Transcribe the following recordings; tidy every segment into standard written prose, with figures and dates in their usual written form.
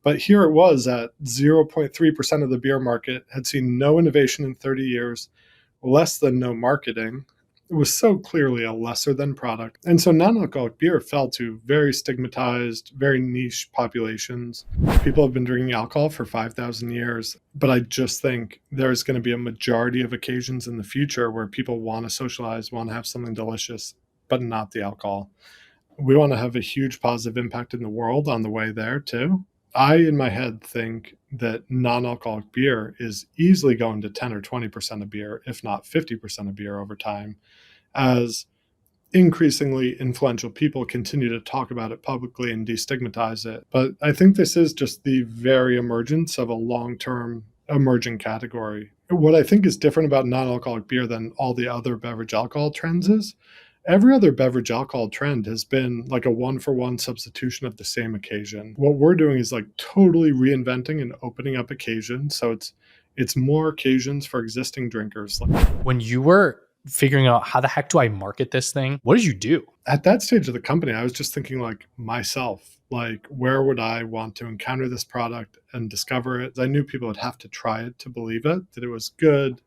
But here it was at 0.3% of the beer market, had seen no innovation in 30 years, less than no marketing. It was so clearly a lesser than product. And so non-alcoholic beer fell to very stigmatized, very niche populations. People have been drinking alcohol for 5,000 years, but I just think there's going to be a majority of occasions in the future where people want to socialize, want to have something delicious, but not the alcohol. We want to have a huge positive impact in the world on the way there too. I, in my head, think that non-alcoholic beer is easily going to 10 or 20% of beer, if not 50% of beer over time, as increasingly influential people continue to talk about it publicly and destigmatize it. But I think this is just the very emergence of a long-term emerging category. What I think is different about non-alcoholic beer than all the other beverage alcohol trends is every other beverage alcohol trend has been like a one-for-one substitution of the same occasion. What we're doing is like totally reinventing and opening up occasions. So it's more occasions for existing drinkers. When you were figuring out how the heck do I market this thing, what did you do? At that stage of the company, I was just thinking like myself, like where would I want to encounter this product and discover it? I knew people would have to try it to believe it, that it was good,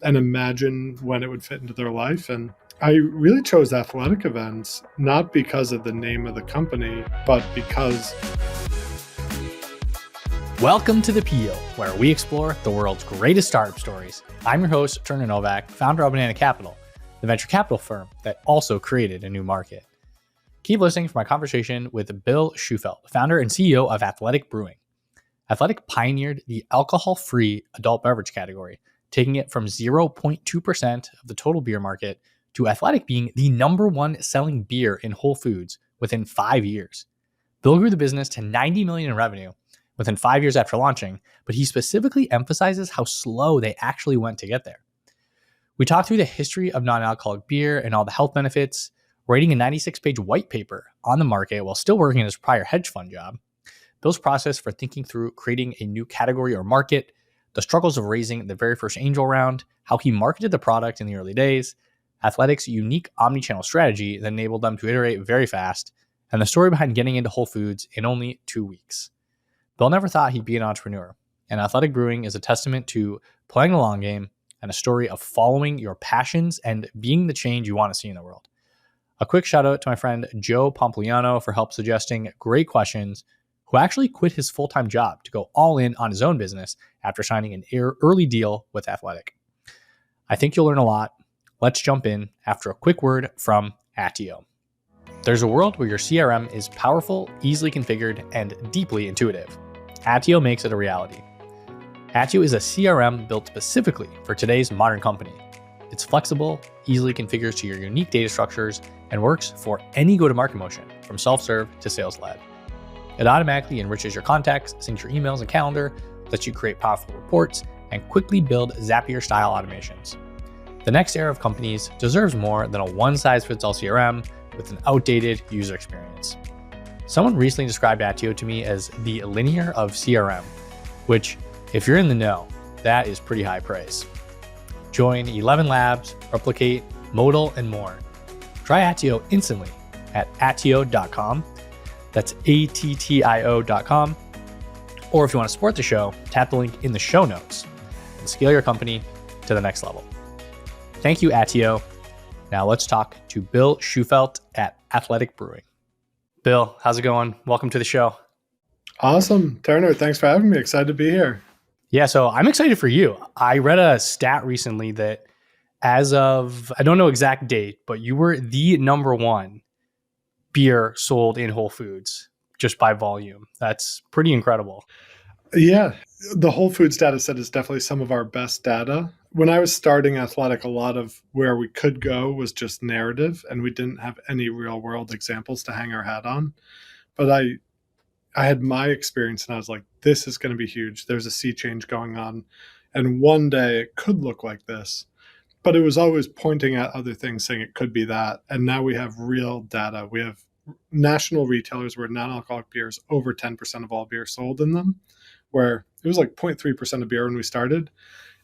and imagine when it would fit into their life. And I really chose athletic events, not because of the name of the company, but because... Welcome to The Peel, where we explore the world's greatest startup stories. I'm your host, Turner Novak, founder of Banana Capital, the venture capital firm that also created a new market. Keep listening for my conversation with Bill Shufelt, founder and CEO of Athletic Brewing. Athletic pioneered the alcohol-free adult beverage category, taking it from 0.2% of the total beer market to Athletic being the number one selling beer in Whole Foods within 5 years. Bill grew the business to $90 million in revenue within 5 years after launching, but he specifically emphasizes how slow they actually went to get there. We talked through the history of non-alcoholic beer and all the health benefits, writing a 96-page white paper on the market while still working in his prior hedge fund job, Bill's process for thinking through creating a new category or market, the struggles of raising the very first angel round, how he marketed the product in the early days, Athletic's unique omni-channel strategy that enabled them to iterate very fast, and the story behind getting into Whole Foods in only 2 weeks. Bill never thought he'd be an entrepreneur, and Athletic Brewing is a testament to playing the long game and a story of following your passions and being the change you want to see in the world. A quick shout out to my friend Joe Pompliano for help suggesting great questions, who actually quit his full-time job to go all in on his own business after signing an early deal with Athletic. I think you'll learn a lot. Let's jump in after a quick word from Attio. There's a world where your CRM is powerful, easily configured, and deeply intuitive. Attio makes it a reality. Attio is a CRM built specifically for today's modern company. It's flexible, easily configures to your unique data structures, and works for any go-to-market motion, from self-serve to sales-led. It automatically enriches your contacts, syncs your emails and calendar, lets you create powerful reports, and quickly build Zapier-style automations. The next era of companies deserves more than a one-size-fits-all CRM with an outdated user experience. Someone recently described Attio to me as the linear of CRM, which, if you're in the know, that is pretty high praise. Join 11 Labs, Replicate, Modal, and more. Try Attio instantly at attio.com. That's attio.com. Or if you want to support the show, tap the link in the show notes and scale your company to the next level. Thank you, Attio. Now let's talk to Bill Shufelt at Athletic Brewing. Bill, how's it going? Welcome to the show. Awesome. Turner, thanks for having me. Excited to be here. Yeah, so I'm excited for you. I read a stat recently that as of, I don't know exact date, but you were the number one beer sold in Whole Foods just by volume. That's pretty incredible. Yeah, the Whole Foods data set is definitely some of our best data. When I was starting Athletic, a lot of where we could go was just narrative, and we didn't have any real world examples to hang our hat on. But I had my experience, and I was like, this is going to be huge. There's a sea change going on. And one day it could look like this. But it was always pointing at other things, saying it could be that. And now we have real data. We have national retailers where non-alcoholic beer is over 10% of all beer sold in them, where it was like 0.3% of beer when we started.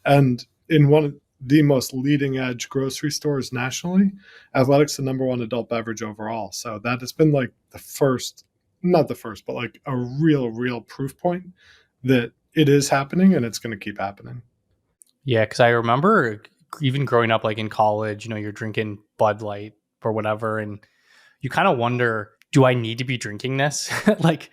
And in one of the most leading edge grocery stores nationally, Athletic's the number one adult beverage overall. So that has been like the first not the first, but like a real proof point that it is happening and it's going to keep happening. Yeah, because I remember even growing up, like in college, you're drinking Bud Light or whatever, and you kind of wonder, do I need to be drinking this? Like,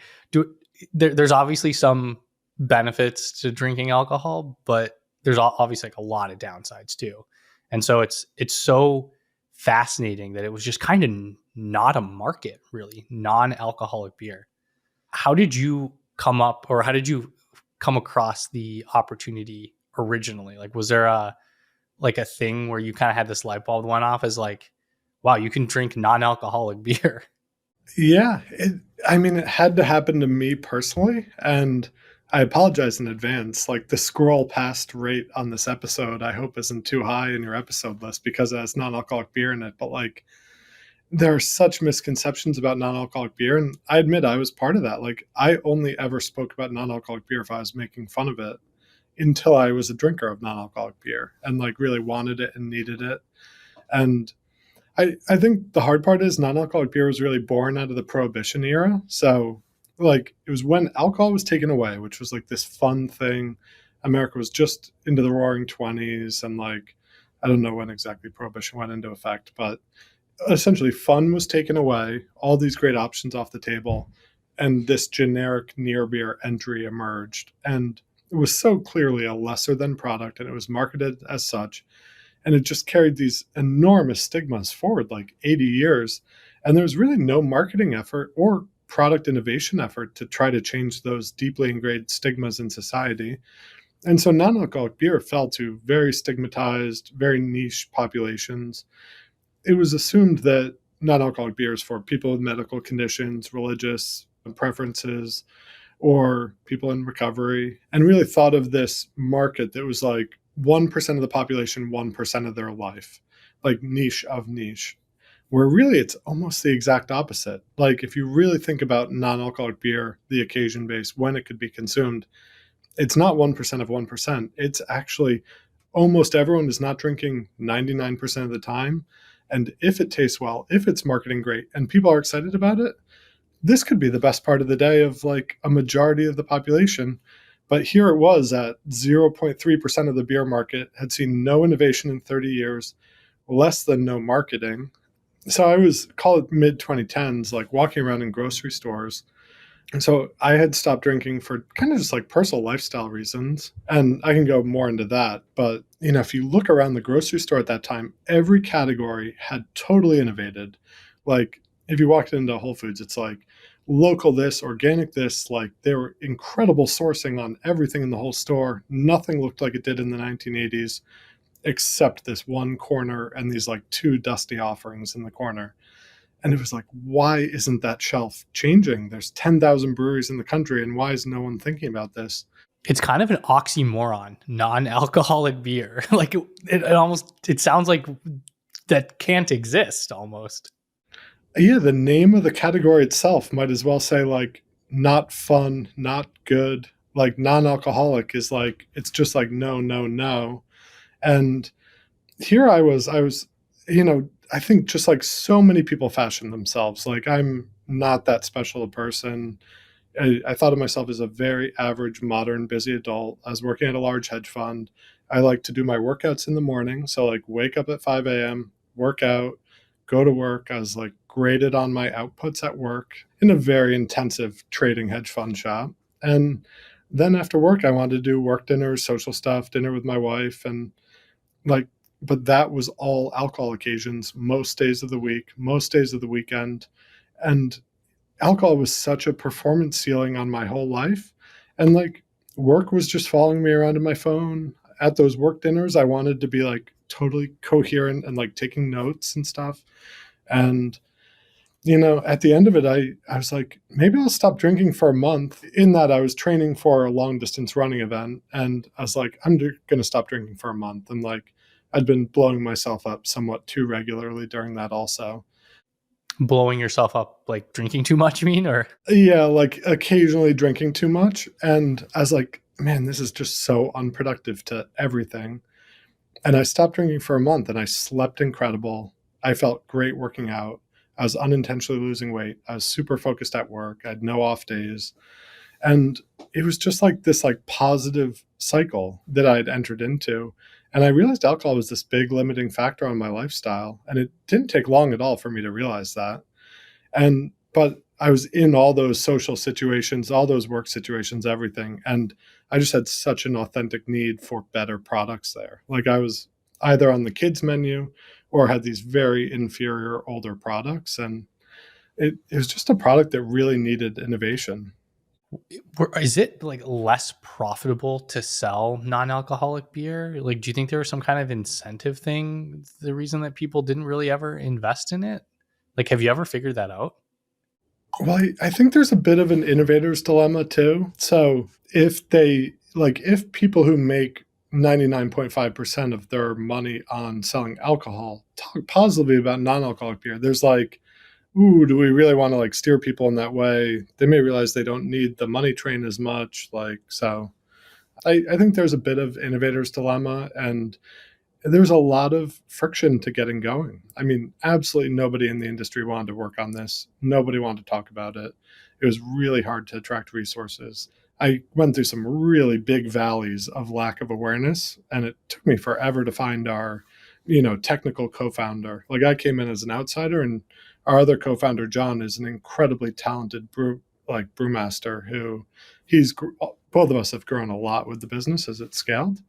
there's obviously some benefits to drinking alcohol, but there's obviously like a lot of downsides too. And so it's so fascinating that it was just kind of not a market, really, non-alcoholic beer. How did you come up, or how did you come across the opportunity originally? Like, was there a thing where you kind of had this light bulb went off as like, wow, you can drink non-alcoholic beer? Yeah, I mean, it had to happen to me personally, and I apologize in advance. Like the scroll past rate on this episode, I hope isn't too high in your episode list because it has non-alcoholic beer in it. But like, there are such misconceptions about non-alcoholic beer, and I admit I was part of that. Like, I only ever spoke about non-alcoholic beer if I was making fun of it until I was a drinker of non-alcoholic beer and like really wanted it and needed it. And I think the hard part is non-alcoholic beer was really born out of the Prohibition era. So like it was when alcohol was taken away, which was like this fun thing. America was just into the roaring 20s and like I don't know when exactly Prohibition went into effect, but essentially fun was taken away, all these great options off the table, and this generic near beer entry emerged. And it was so clearly a lesser than product and it was marketed as such, and it just carried these enormous stigmas forward like 80 years, and there was really no marketing effort or product innovation effort to try to change those deeply ingrained stigmas in society. And so non-alcoholic beer fell to very stigmatized, very niche populations. It was assumed that non-alcoholic beer is for people with medical conditions, religious preferences, or people in recovery, and really thought of this market that was like 1% of the population, 1% of their life, like niche of niche, where really it's almost the exact opposite. Like if you really think about non-alcoholic beer, the occasion base, when it could be consumed, it's not 1% of 1%. It's actually almost everyone is not drinking 99% of the time. And if it tastes well, if it's marketing great and people are excited about it, this could be the best part of the day of like a majority of the population. But here it was at 0.3% of the beer market, had seen no innovation in 30 years, less than no marketing. So I was, call it mid 2010s, like walking around in grocery stores. And so I had stopped drinking for kind of just like personal lifestyle reasons. And I can go more into that. But, if you look around the grocery store at that time, every category had totally innovated. Like if you walked into Whole Foods, it's like local this, organic this, like they were incredible sourcing on everything in the whole store. Nothing looked like it did in the 1980s, except this one corner and these like two dusty offerings in the corner. And it was like, why isn't that shelf changing? There's 10,000 breweries in the country, and why is no one thinking about this? It's kind of an oxymoron, non-alcoholic beer. Like it sounds like that can't exist almost. Yeah, the name of the category itself might as well say like not fun, not good. Like non-alcoholic is like it's just like no, no, no. And here I was, I think just like so many people fashion themselves. Like I'm not that special a person. I thought of myself as a very average, modern, busy adult. I was working at a large hedge fund. I like to do my workouts in the morning. So like wake up at 5 a.m., work out, go to work. I was like graded on my outputs at work in a very intensive trading hedge fund shop. And then after work, I wanted to do work dinners, social stuff, dinner with my wife, and like, but that was all alcohol occasions most days of the week, most days of the weekend. And alcohol was such a performance ceiling on my whole life. And like work was just following me around in my phone. At those work dinners, I wanted to be like totally coherent and like taking notes and stuff. And at the end of it, I was like, maybe I'll stop drinking for a month. In that, I was training for a long distance running event. And I was like, I'm going to stop drinking for a month. And like, I'd been blowing myself up somewhat too regularly during that also. Blowing yourself up, like drinking too much, you mean? Or Yeah, like occasionally drinking too much. And I was like, man, this is just so unproductive to everything. And I stopped drinking for a month and I slept incredible. I felt great working out. I was unintentionally losing weight. I was super focused at work. I had no off days. And it was just like this like positive cycle that I had entered into. And I realized alcohol was this big limiting factor on my lifestyle. And it didn't take long at all for me to realize that. But I was in all those social situations, all those work situations, everything. And I just had such an authentic need for better products there. Like I was either on the kids menu or had these very inferior older products. And it was just a product that really needed innovation. Is it like less profitable to sell non-alcoholic beer? Like, do you think there was some kind of incentive thing, the reason that people didn't really ever invest in it? Like, have you ever figured that out? Well, I think there's a bit of an innovator's dilemma too. So if people who make 99.5% of their money on selling alcohol talk positively about non-alcoholic beer, there's like, ooh, do we really want to like steer people in that way? They may realize they don't need the money train as much. I think there's a bit of innovator's dilemma, and there's a lot of friction to getting going. I mean, absolutely nobody in the industry wanted to work on this. Nobody wanted to talk about it. It was really hard to attract resources. I went through some really big valleys of lack of awareness, and it took me forever to find our, technical co-founder. Like I came in as an outsider, and our other co-founder, John, is an incredibly talented brewmaster who both of us have grown a lot with the business as it scaled.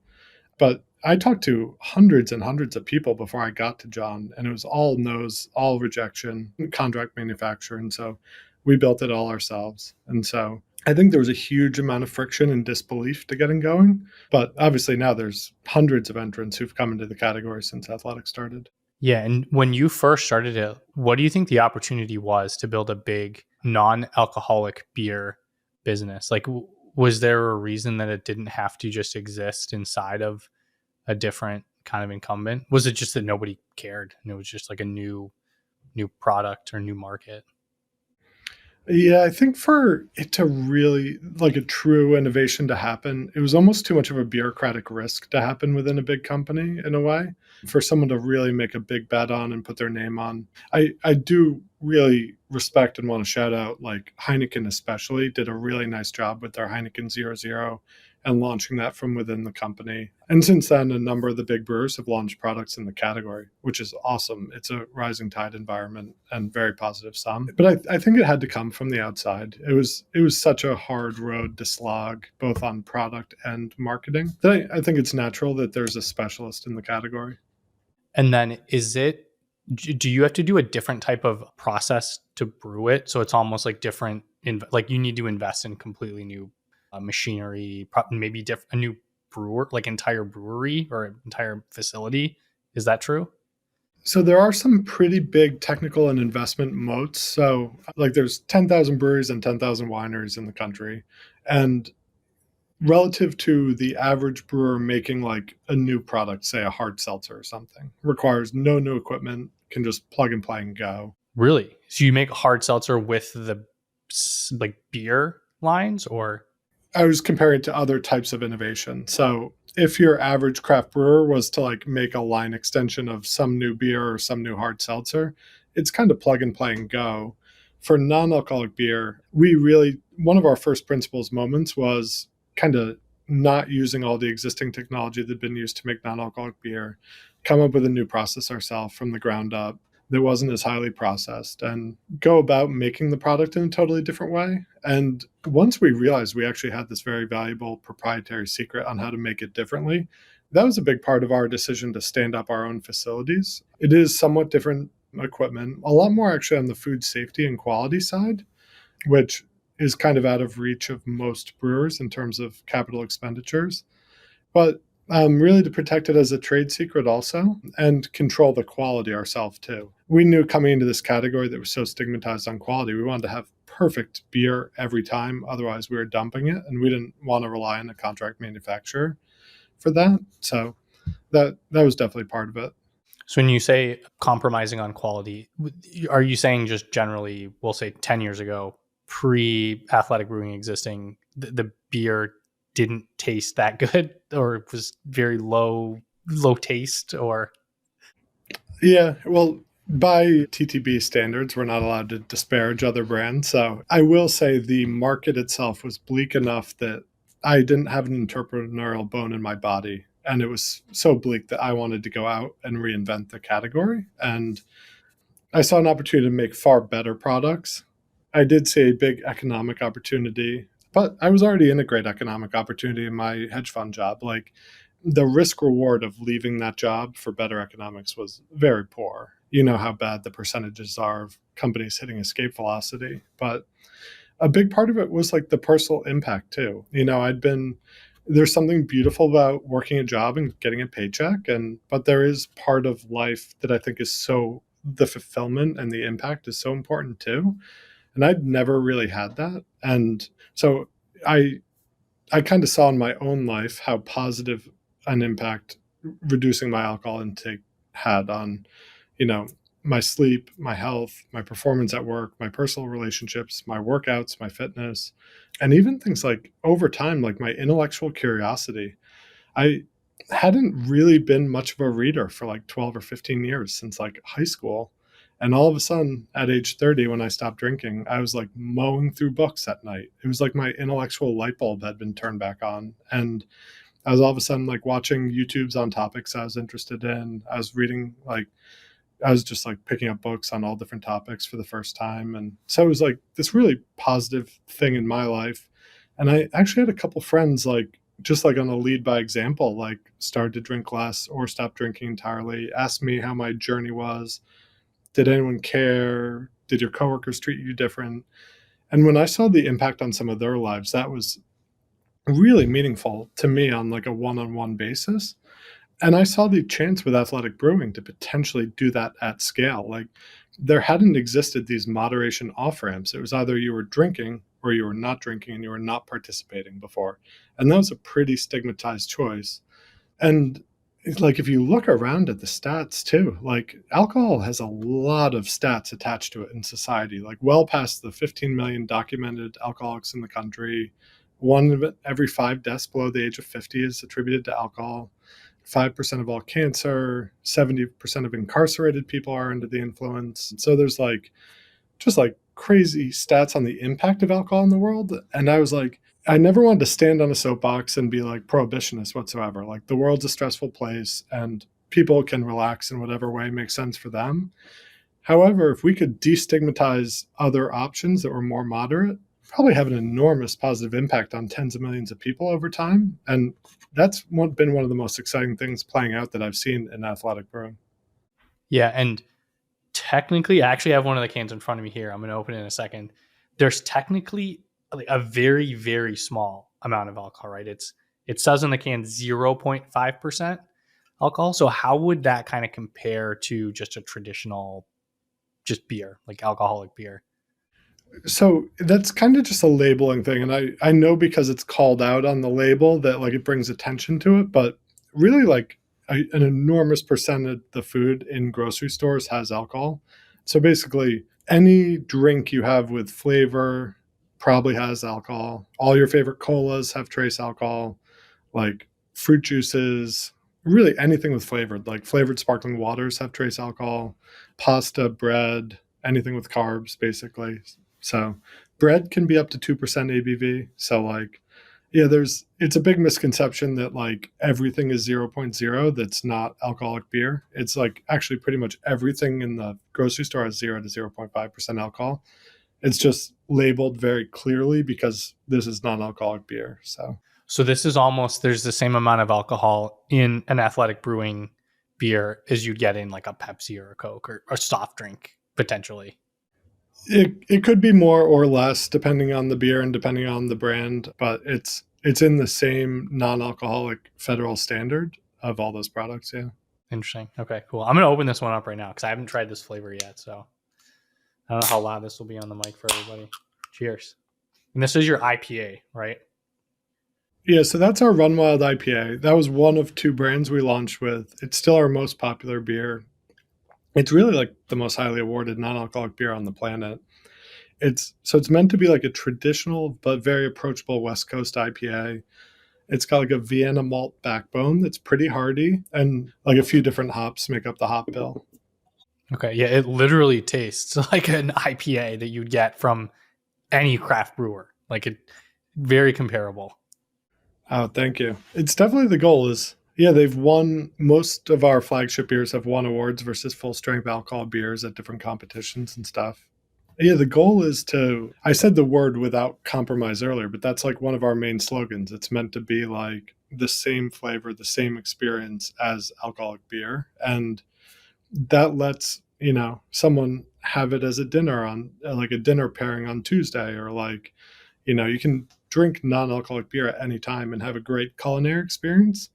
But I talked to hundreds and hundreds of people before I got to John, and it was all no's, all rejection, contract manufacturer. And so we built it all ourselves. And so I think there was a huge amount of friction and disbelief to getting going. But obviously now there's hundreds of entrants who've come into the category since Athletic started. Yeah. And when you first started it, what do you think the opportunity was to build a big non-alcoholic beer business? Like, was there a reason that it didn't have to just exist inside of a different kind of incumbent? Was it just that nobody cared and it was just like a new product or new market? Yeah, I think for it to really like a true innovation to happen, it was almost too much of a bureaucratic risk to happen within a big company in a way. For someone to really make a big bet on and put their name on. I do really respect and want to shout out like Heineken especially did a really nice job with their Heineken 00 and launching that from within the company. And since then, a number of the big brewers have launched products in the category, which is awesome. It's a rising tide environment and very positive sum. But I think it had to come from the outside. It was such a hard road to slog, both on product and marketing, that I think it's natural that there's a specialist in the category. And then do you have to do a different type of process to brew it? So it's almost like like you need to invest in completely new machinery, maybe a new brewer, like entire brewery or entire facility. Is that true? So there are some pretty big technical and investment moats. So like there's 10,000 breweries and 10,000 wineries in the country. And relative to the average brewer making like a new product, say a hard seltzer or something, requires no new equipment, can just plug and play and go. Really? So you make hard seltzer with the like beer lines, or? I was comparing it to other types of innovation. So if your average craft brewer was to like make a line extension of some new beer or some new hard seltzer, it's kind of plug and play and go. For non-alcoholic beer, one of our first principles moments was kind of not using all the existing technology that had been used to make non-alcoholic beer, come up with a new process ourselves from the ground up that wasn't as highly processed and go about making the product in a totally different way. And once we realized we actually had this very valuable proprietary secret on how to make it differently, that was a big part of our decision to stand up our own facilities. It is somewhat different equipment, a lot more actually on the food safety and quality side, which is kind of out of reach of most brewers in terms of capital expenditures. But really to protect it as a trade secret also and control the quality ourselves too. We knew coming into this category that was so stigmatized on quality, we wanted to have perfect beer every time. Otherwise, we were dumping it, and we didn't want to rely on a contract manufacturer for that. So that was definitely part of it. So when you say compromising on quality, are you saying just generally, we'll say 10 years ago, pre-Athletic Brewing existing, the beer didn't taste that good, or it was very low taste? Or Yeah, well, By TTB standards, we're not allowed to disparage other brands. So I will say the market itself was bleak enough that I didn't have an entrepreneurial bone in my body. And it was so bleak that I wanted to go out and reinvent the category. And I saw an opportunity to make far better products. I did see a big economic opportunity, but I was already in a great economic opportunity in my hedge fund job. Like the risk reward of leaving that job for better economics was very poor. You know how bad the percentages are of companies hitting escape velocity, but a big part of it was like the personal impact too. There's something beautiful about working a job and getting a paycheck, and but there is part of life that I think is so the fulfillment and the impact is so important too. And I'd never really had that. And so I I kind of saw in my own life how positive an impact reducing my alcohol intake had on, you know, my sleep, my health, my performance at work, my personal relationships, my workouts, my fitness, and even things like over time, like my intellectual curiosity. I hadn't really been much of a reader for like 12 or 15 years since like high school. And all of a sudden, at age 30, when I stopped drinking, I was like mowing through books at night. It was like my intellectual light bulb had been turned back on. And I was all of a sudden like watching YouTubes on topics I was interested in. I was reading like I was just like picking up books on all different topics for the first time. And so it was like this really positive thing in my life. And I actually had a couple friends like just like on a lead by example, like started to drink less or stop drinking entirely, asked me how my journey was. Did anyone care? Did your coworkers treat you different? And when I saw the impact on some of their lives, that was really meaningful to me on like a one-on-one basis. And I saw the chance with Athletic Brewing to potentially do that at scale. Like there hadn't existed these moderation off ramps. It was either you were drinking or you were not drinking and you were not participating before. And that was a pretty stigmatized choice. And like if you look around at the stats too, like alcohol has a lot of stats attached to it in society, like well past the 15 million documented alcoholics in the country. One of every 5 deaths below the age of 50 is attributed to alcohol. 5% of all cancer, 70% of incarcerated people are under the influence. So there's like just like crazy stats on the impact of alcohol in the world. And I was like, I never wanted to stand on a soapbox and be like prohibitionist whatsoever. Like the world's a stressful place and people can relax in whatever way makes sense for them. However, if we could destigmatize other options that were more moderate, probably have an enormous positive impact on tens of millions of people over time. And that's been one of the most exciting things playing out that I've seen in athletic brewing. Yeah, and technically, I actually have one of the cans in front of me here. I'm going to open it in a second. There's technically like a very, very small amount of alcohol, right? It says on the can 0.5% alcohol. So how would that kind of compare to just a traditional just beer, like alcoholic beer? So that's kind of just a labeling thing. And I know because it's called out on the label that like it brings attention to it, but really like an enormous percent of the food in grocery stores has alcohol. So basically any drink you have with flavor probably has alcohol. All your favorite colas have trace alcohol, like fruit juices, really anything with flavored, like flavored sparkling waters have trace alcohol, pasta, bread, anything with carbs, basically. So bread can be up to 2% ABV. So like, yeah, it's a big misconception that like everything is zero point 0.0 that's not alcoholic beer. It's like actually pretty much everything in the grocery store has 0 to 0.5% alcohol. It's just labeled very clearly because this is non-alcoholic beer. So this is almost, there's the same amount of alcohol in an athletic brewing beer as you'd get in like a Pepsi or a Coke or a soft drink potentially. It could be more or less depending on the beer and depending on the brand, but it's in the same non-alcoholic federal standard of all those products. Yeah. Interesting. Okay, cool. I'm going to open this one up right now because I haven't tried this flavor yet. So I don't know how loud this will be on the mic for everybody. Cheers. And this is your IPA, right? Yeah, so that's our Run Wild IPA. That was one of 2 brands we launched with. It's still our most popular beer. It's really like the most highly awarded non-alcoholic beer on the planet. It's meant to be like a traditional but very approachable West Coast IPA. It's got like a Vienna malt backbone that's pretty hearty, and like a few different hops make up the hop bill. Okay. Yeah. It literally tastes like an IPA that you'd get from any craft brewer. Like it, very comparable. Oh, thank you. It's definitely the goal is, yeah, they've won most of our flagship beers have won awards versus full strength alcohol beers at different competitions and stuff. Yeah, the goal is to, I said the word without compromise earlier, but that's like one of our main slogans. It's meant to be like the same flavor, the same experience as alcoholic beer. And that lets, someone have it as a dinner on, like a dinner pairing on Tuesday, or like, you can drink non-alcoholic beer at any time and have a great culinary experience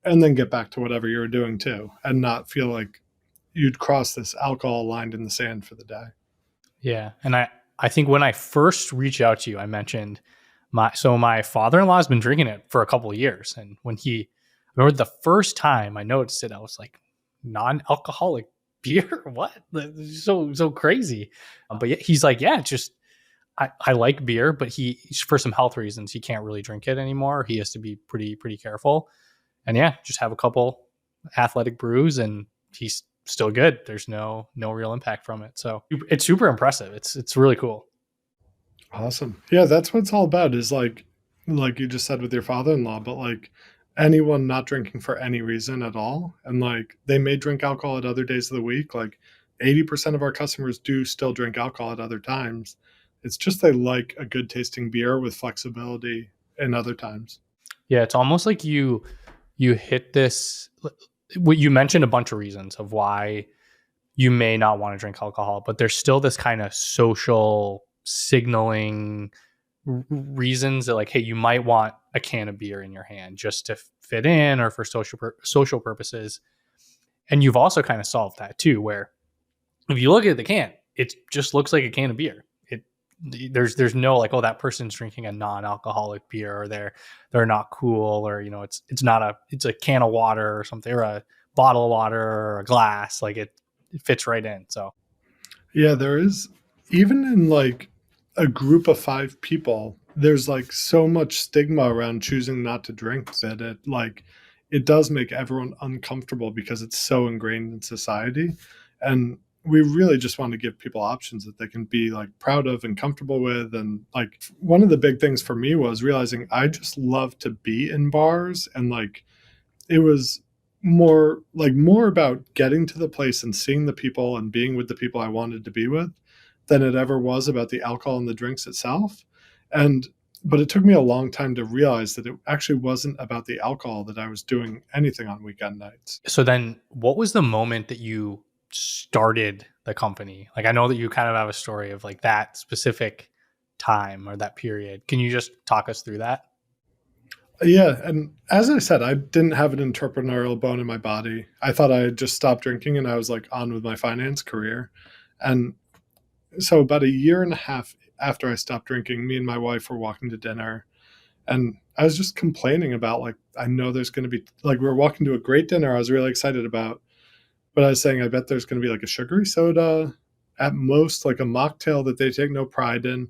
and then get back to whatever you were doing too and not feel like you'd cross this alcohol line in the sand for the day. Yeah. And I think when I first reached out to you, I mentioned my father-in-law has been drinking it for a couple of years. And I remember the first time I noticed it, I was like, non-alcoholic beer? What? So crazy. But yeah, he's like, yeah, just I like beer, but for some health reasons, he can't really drink it anymore. He has to be pretty careful. And yeah, just have a couple athletic brews and he's still good. There's no real impact from it. So it's super impressive. It's really cool. Awesome. Yeah, that's what it's all about is like you just said with your father-in-law, but like anyone not drinking for any reason at all. And like they may drink alcohol at other days of the week. Like 80% of our customers do still drink alcohol at other times. It's just they like a good tasting beer with flexibility in other times. Yeah, it's almost like you hit this. What you mentioned a bunch of reasons of why you may not want to drink alcohol, but there's still this kind of social signaling reasons that like, hey, you might want a can of beer in your hand just to fit in or for social purposes. And you've also kind of solved that too, where if you look at the can, it just looks like a can of beer. There's no like, oh, that person's drinking a non-alcoholic beer, or they're not cool, or it's a can of water or something, or a bottle of water or a glass. Like it fits right in. So Yeah, there is, even in like a group of five people, there's like so much stigma around choosing not to drink that it does make everyone uncomfortable because it's so ingrained in society. And we really just want to give people options that they can be like proud of and comfortable with. And like one of the big things for me was realizing I just love to be in bars, and like it was more about getting to the place and seeing the people and being with the people I wanted to be with than it ever was about the alcohol and the drinks itself. And but it took me a long time to realize that it actually wasn't about the alcohol that I was doing anything on weekend nights. so then what was the moment that you started the company? Like I know that you kind of have a story of like that specific time or that period. Can you just talk us through that? Yeah, and as I said, I didn't have an entrepreneurial bone in my body. I thought I had just stopped drinking and I was like on with my finance career. And so about a year and a half after I stopped drinking, me and my wife were walking to dinner, and I was just complaining about like I know there's going to be like we were walking to a great dinner I was really excited about, but I was saying I bet there's going to be like a sugary soda, at most like a mocktail that they take no pride in.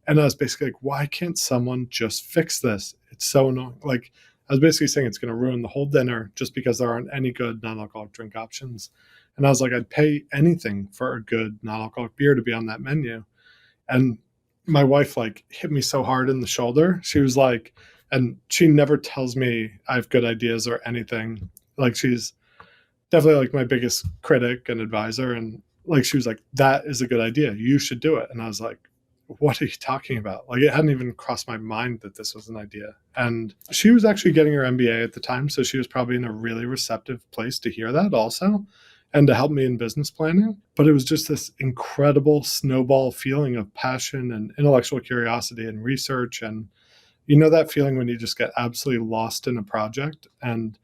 And I was basically like, why can't someone just fix this? It's so annoying. Like I was basically saying it's going to ruin the whole dinner just because there aren't any good non-alcoholic drink options. And I was like, I'd pay anything for a good non-alcoholic beer to be on that menu. And my wife like hit me so hard in the shoulder. She was like, and she never tells me I have good ideas or anything. Like she's definitely like my biggest critic and advisor. And like she was like, that is a good idea. You should do it. And I was like, what are you talking about? Like it hadn't even crossed my mind that this was an idea. And she was actually getting her MBA at the time. So she was probably in a really receptive place to hear that also and to help me in business planning. But it was just this incredible snowball feeling of passion and intellectual curiosity and research. And you know that feeling when you just get absolutely lost in a project. And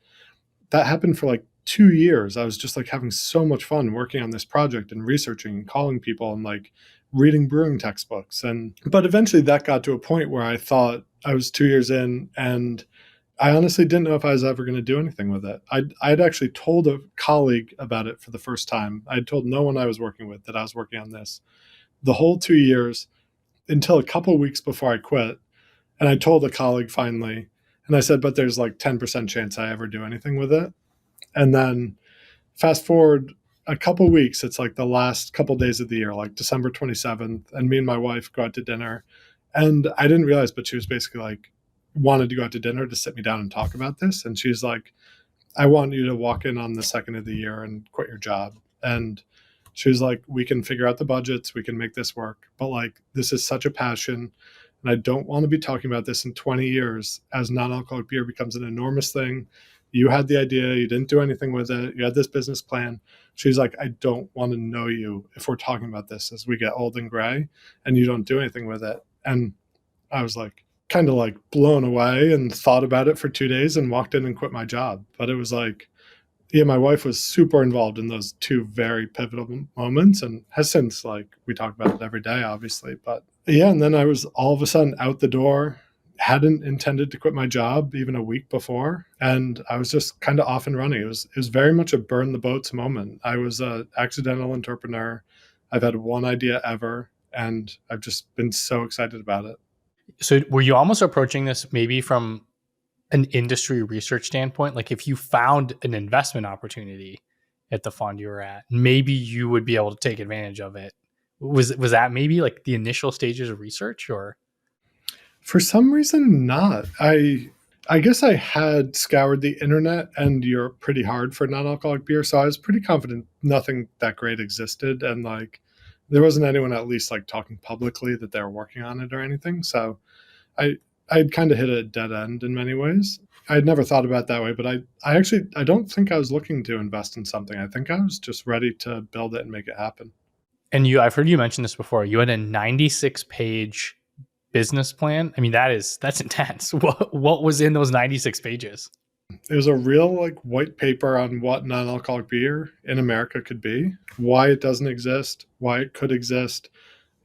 that happened for like 2 years. I was just like having so much fun working on this project and researching and calling people and like reading brewing textbooks. And but eventually that got to a point where I thought I was 2 years in, and I honestly didn't know if I was ever going to do anything with it. I'd actually told a colleague about it for the first time. I'd told no one I was working with that I was working on this the whole 2 years until a couple of weeks before I quit. And I told a colleague finally, and I said, but there's like 10% chance I ever do anything with it. And then fast forward a couple weeks. It's like the last couple days of the year, like December 27th. And me and my wife go out to dinner. And I didn't realize, but she was basically like, wanted to go out to dinner to sit me down and talk about this. And she's like, I want you to walk in on the second of the year and quit your job. And she was like, we can figure out the budgets, we can make this work. But like, this is such a passion. And I don't want to be talking about this in 20 years as non alcoholic beer becomes an enormous thing. You had the idea, you didn't do anything with it, you had this business plan. She's like, I don't want to know you if we're talking about this as we get old and gray and you don't do anything with it. And I was like, kind of like blown away and thought about it for 2 days and walked in and quit my job. But it was like, yeah, my wife was super involved in those two very pivotal moments and has since, like, we talk about it every day, obviously. But yeah, and then I was all of a sudden out the door, hadn't intended to quit my job even a week before. And I was just kind of off and running. It was very much a burn the boats moment. I was an accidental entrepreneur. I've had one idea ever, and I've just been so excited about it. So were you almost approaching this maybe from an industry research standpoint? Like if you found an investment opportunity at the fund you were at, maybe you would be able to take advantage of it. Was that maybe like the initial stages of research, or? For some reason, not. I guess I had scoured the internet and Europe pretty hard for non-alcoholic beer, so I was pretty confident nothing that great existed, and like there wasn't anyone at least like talking publicly that they were working on it or anything. So I I'd kind of hit a dead end in many ways. I'd never thought about it that way, but I actually I don't think I was looking to invest in something. I think I was just ready to build it and make it happen. And I've heard you mention this before. You had a 96-page business plan. I mean, that's intense. What was in those 96 pages? It was a real like white paper on what non-alcoholic beer in America could be, why it doesn't exist, why it could exist,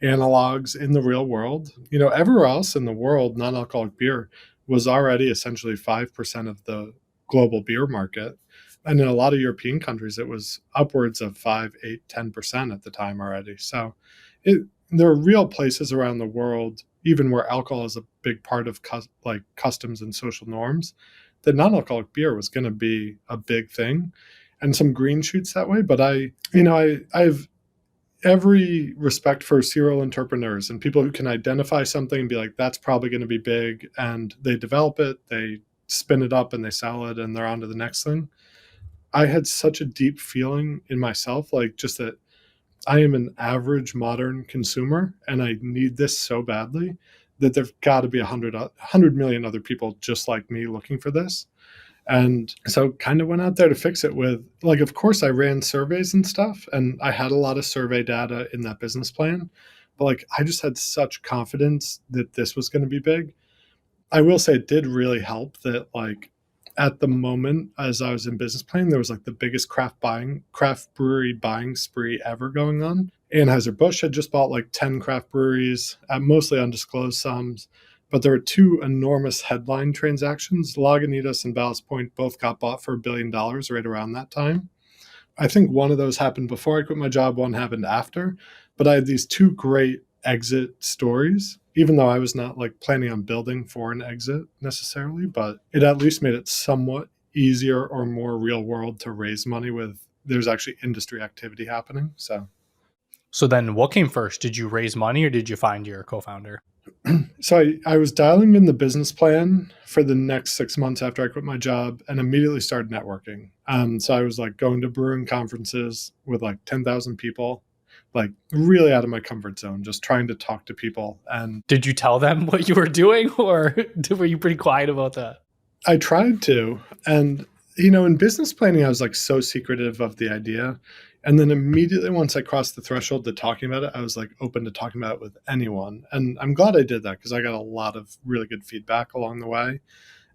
analogs in the real world. Everywhere else in the world, non-alcoholic beer was already essentially 5% of the global beer market. And in a lot of European countries, it was upwards of 5, 8, 10% at the time already. So there are real places around the world, even where alcohol is a big part of customs and social norms, that non-alcoholic beer was going to be a big thing, and some green shoots that way. But I have every respect for serial entrepreneurs and people who can identify something and be like, that's probably going to be big, and they develop it, they spin it up and they sell it and they're on to the next thing. I had such a deep feeling in myself, like just that I am an average modern consumer and I need this so badly that there've got to be 100 million other people just like me looking for this. And so kind of went out there to fix it with, like, of course I ran surveys and stuff, and I had a lot of survey data in that business plan, but like I just had such confidence that this was going to be big. I will say it did really help that like at the moment as I was in business planning, there was like the biggest craft brewery buying spree ever going on. Anheuser-Busch had just bought like 10 craft breweries at mostly undisclosed sums, but there were two enormous headline transactions. Lagunitas and Ballast Point both got bought for $1 billion right around that time. I think one of those happened before I quit my job, one happened after, but I had these two great exit stories, even though I was not like planning on building for an exit necessarily, but it at least made it somewhat easier or more real world to raise money with. There's actually industry activity happening. So then what came first? Did you raise money or did you find your co-founder? So I was dialing in the business plan for the next 6 months after I quit my job and immediately started networking. So I was like going to brewing conferences with like 10,000 people, like really out of my comfort zone, just trying to talk to people. And did you tell them what you were doing, or were you pretty quiet about that? I tried to. And, in business planning, I was like so secretive of the idea. And then immediately once I crossed the threshold to talking about it, I was like open to talking about it with anyone. And I'm glad I did that because I got a lot of really good feedback along the way.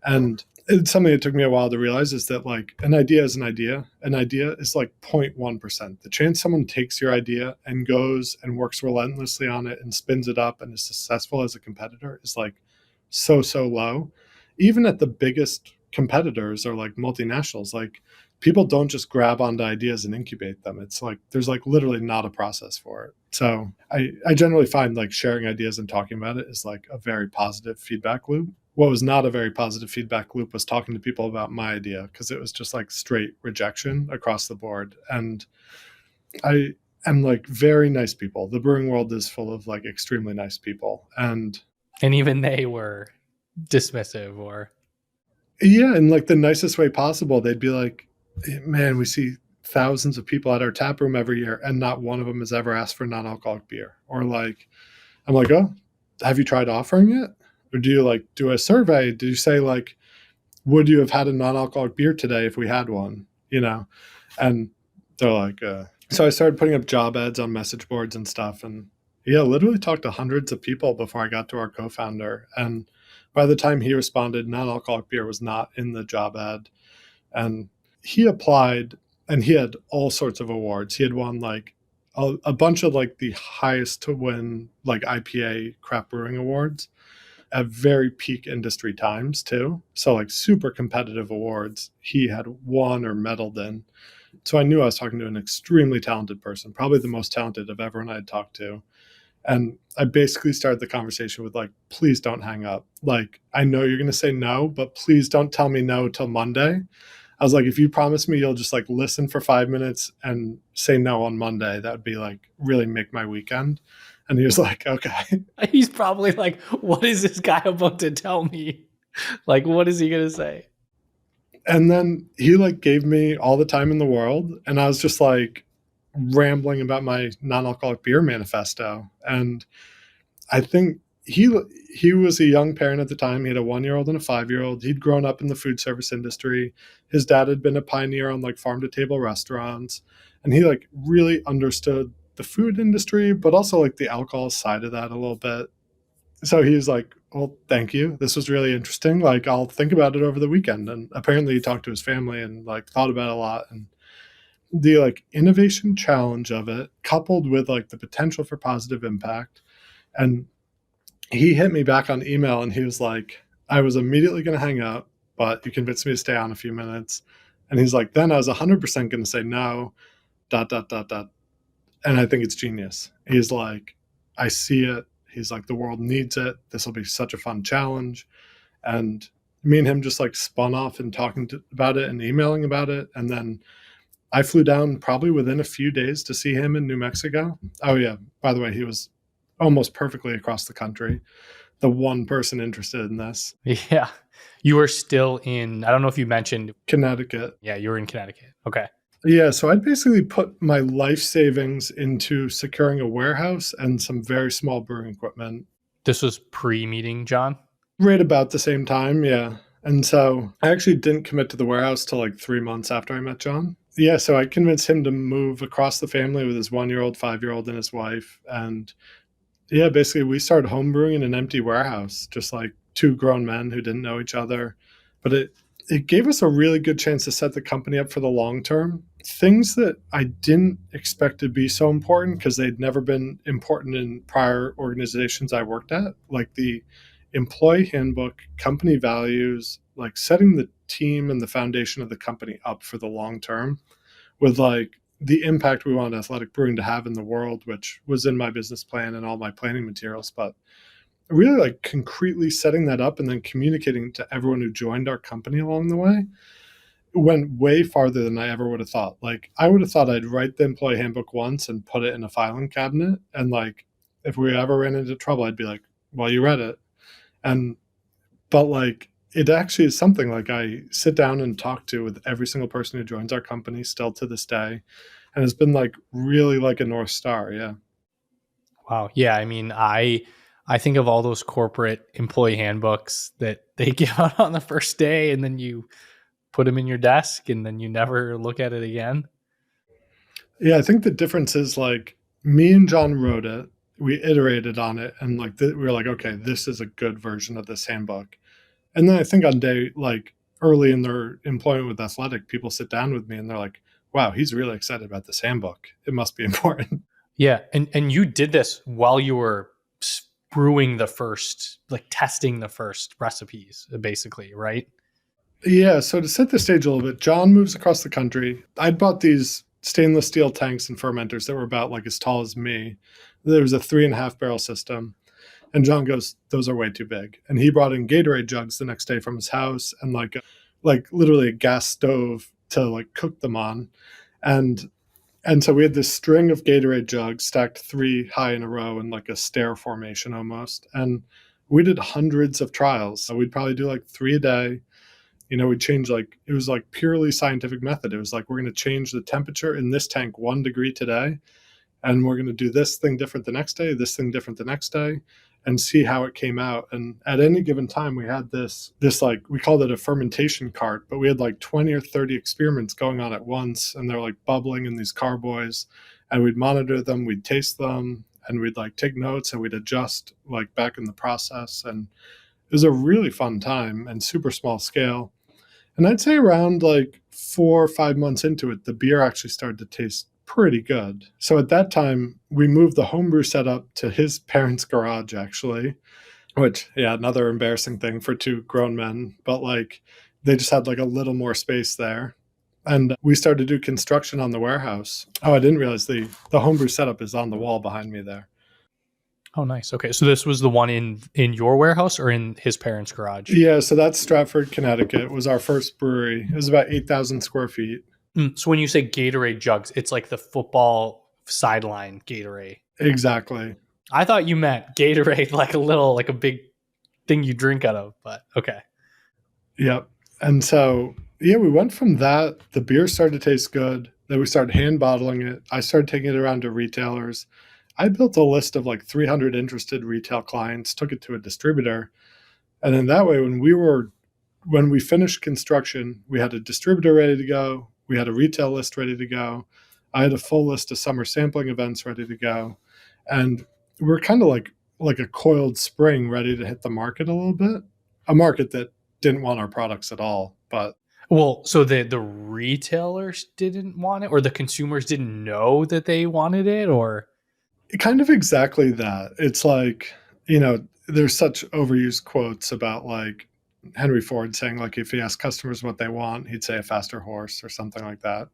And it's something that took me a while to realize is that like an idea is an idea. An idea is like 0.1%. The chance someone takes your idea and goes and works relentlessly on it and spins it up and is successful as a competitor is like so low. Even at the biggest competitors or like multinationals, like people don't just grab onto ideas and incubate them. It's like there's like literally not a process for it. So I generally find like sharing ideas and talking about it is like a very positive feedback loop. What was not a very positive feedback loop was talking to people about my idea, because it was just like straight rejection across the board. And I am like very nice people. The brewing world is full of like extremely nice people. And even they were dismissive or yeah, in like the nicest way possible, they'd be like, man, we see thousands of people at our tap room every year, and not one of them has ever asked for non-alcoholic beer. Or like, I'm like, oh, have you tried offering it? Or do you like do a survey? Do you say like, would you have had a non-alcoholic beer today if we had one? You know, and they're like, so I started putting up job ads on message boards and stuff, and yeah, literally talked to hundreds of people before I got to our co-founder. And by the time he responded, non-alcoholic beer was not in the job ad. And he applied, and he had all sorts of awards. He had won like a bunch of like the highest to win like IPA craft brewing awards at very peak industry times too. So like super competitive awards he had won or medaled in. So I knew I was talking to an extremely talented person, probably the most talented of everyone I had talked to. And I basically started the conversation with like, please don't hang up. Like, I know you're going to say no, but please don't tell me no till Monday. I was like, if you promise me you'll just like listen for 5 minutes and say no on Monday, that would be like really make my weekend. And he was like, okay. he's probably like, what is this guy about to tell me? Like, what is he going to say? And then he like gave me all the time in the world. And I was just like rambling about my non-alcoholic beer manifesto. And I think he was a young parent at the time. He had a 1-year-old and a 5-year-old. He'd grown up in the food service industry. His dad had been a pioneer on like farm to table restaurants, and he like really understood the food industry, but also like the alcohol side of that a little bit. So he was like, "Well, thank you. This was really interesting. Like, I'll think about it over the weekend." And apparently, he talked to his family and like thought about it a lot. And the like innovation challenge of it, coupled with like the potential for positive impact, and he hit me back on email and he was like, I was immediately going to hang up, but you convinced me to stay on a few minutes. And he's like, then I was 100% going to say no, dot, dot, dot, dot. And I think it's genius. He's like, I see it. He's like, the world needs it. This will be such a fun challenge. And me and him just like spun off and talking about it and emailing about it. And then I flew down probably within a few days to see him in New Mexico. Oh, yeah. By the way, he was almost perfectly across the country, the one person interested in this. Yeah. You were still in, I don't know if you mentioned Connecticut. Yeah, you were in Connecticut. Okay. Yeah, so I'd basically put my life savings into securing a warehouse and some very small brewing equipment. This was pre-meeting John? Right about the same time, yeah. And so I actually didn't commit to the warehouse till like 3 months after I met John. Yeah, so I convinced him to move across the family with his 1-year-old, 5-year-old, and his wife. And yeah, basically we started homebrewing in an empty warehouse, just like two grown men who didn't know each other. But it gave us a really good chance to set the company up for the long term. Things that I didn't expect to be so important because they'd never been important in prior organizations I worked at, like the employee handbook, company values, like setting the team and the foundation of the company up for the long term with like the impact we wanted Athletic Brewing to have in the world, which was in my business plan and all my planning materials. But really like concretely setting that up and then communicating to everyone who joined our company along the way went way farther than I ever would have thought. Like I would have thought I'd write the employee handbook once and put it in a filing cabinet. And like, if we ever ran into trouble, I'd be like, well, you read it. And, but like, it actually is something like I sit down and talk to with every single person who joins our company still to this day. And it's been like really like a North Star. Yeah. Wow. Yeah. I mean, I think of all those corporate employee handbooks that they give out on the first day and then you put them in your desk and then you never look at it again. Yeah. I think the difference is like me and John wrote it. We iterated on it and like we were like, okay, this is a good version of this handbook. And then I think on day like early in their employment with Athletic, people sit down with me and they're like, wow, he's really excited about this handbook. It must be important. Yeah. And you did this while you were brewing the first, like testing the first recipes, basically, right? Yeah. So to set the stage a little bit, John moves across the country. I'd bought these stainless steel tanks and fermenters that were about like as tall as me. There was a 3.5 barrel system. And John goes, those are way too big. And he brought in Gatorade jugs the next day from his house and like literally a gas stove to like cook them on. And And so we had this string of Gatorade jugs stacked three high in a row in like a stair formation almost. And we did hundreds of trials. So we'd probably do like three a day. We'd change, like, it was like purely scientific method. It was like, we're going to change the temperature in this tank 1 degree today, and we're going to do this thing different the next day, this thing different the next day, and see how it came out. And at any given time, we had this like, we called it a fermentation cart, but we had like 20 or 30 experiments going on at once, and they're like bubbling in these carboys, and we'd monitor them, we'd taste them, and we'd like take notes, and we'd adjust like back in the process. And it was a really fun time and super small scale. And I'd say around like 4 or 5 months into it, the beer actually started to taste pretty good. So at that time, we moved the homebrew setup to his parents' garage, actually, which, yeah, another embarrassing thing for two grown men, but like they just had like a little more space there. And we started to do construction on the warehouse. Oh, I didn't realize the homebrew setup is on the wall behind me there. Oh, nice. Okay, so this was the one in your warehouse or in his parents' garage? Yeah, so that's Stratford, Connecticut, was our first brewery. It was about 8,000 square feet. So when you say Gatorade jugs, it's like the football sideline Gatorade. Exactly. I thought you meant Gatorade, like a big thing you drink out of, but okay. Yep. And so, yeah, we went from that. The beer started to taste good. Then we started hand bottling it. I started taking it around to retailers. I built a list of like 300 interested retail clients, took it to a distributor. And then that way, when we finished construction, we had a distributor ready to go. We had a retail list ready to go. I had a full list of summer sampling events ready to go. And we're kind of like a coiled spring ready to hit the market a little bit, a market that didn't want our products at all. But well, so the retailers didn't want it, or the consumers didn't know that they wanted it, or kind of exactly that. It's like, there's such overused quotes about like Henry Ford saying, like, if he asked customers what they want, he'd say a faster horse or something like that.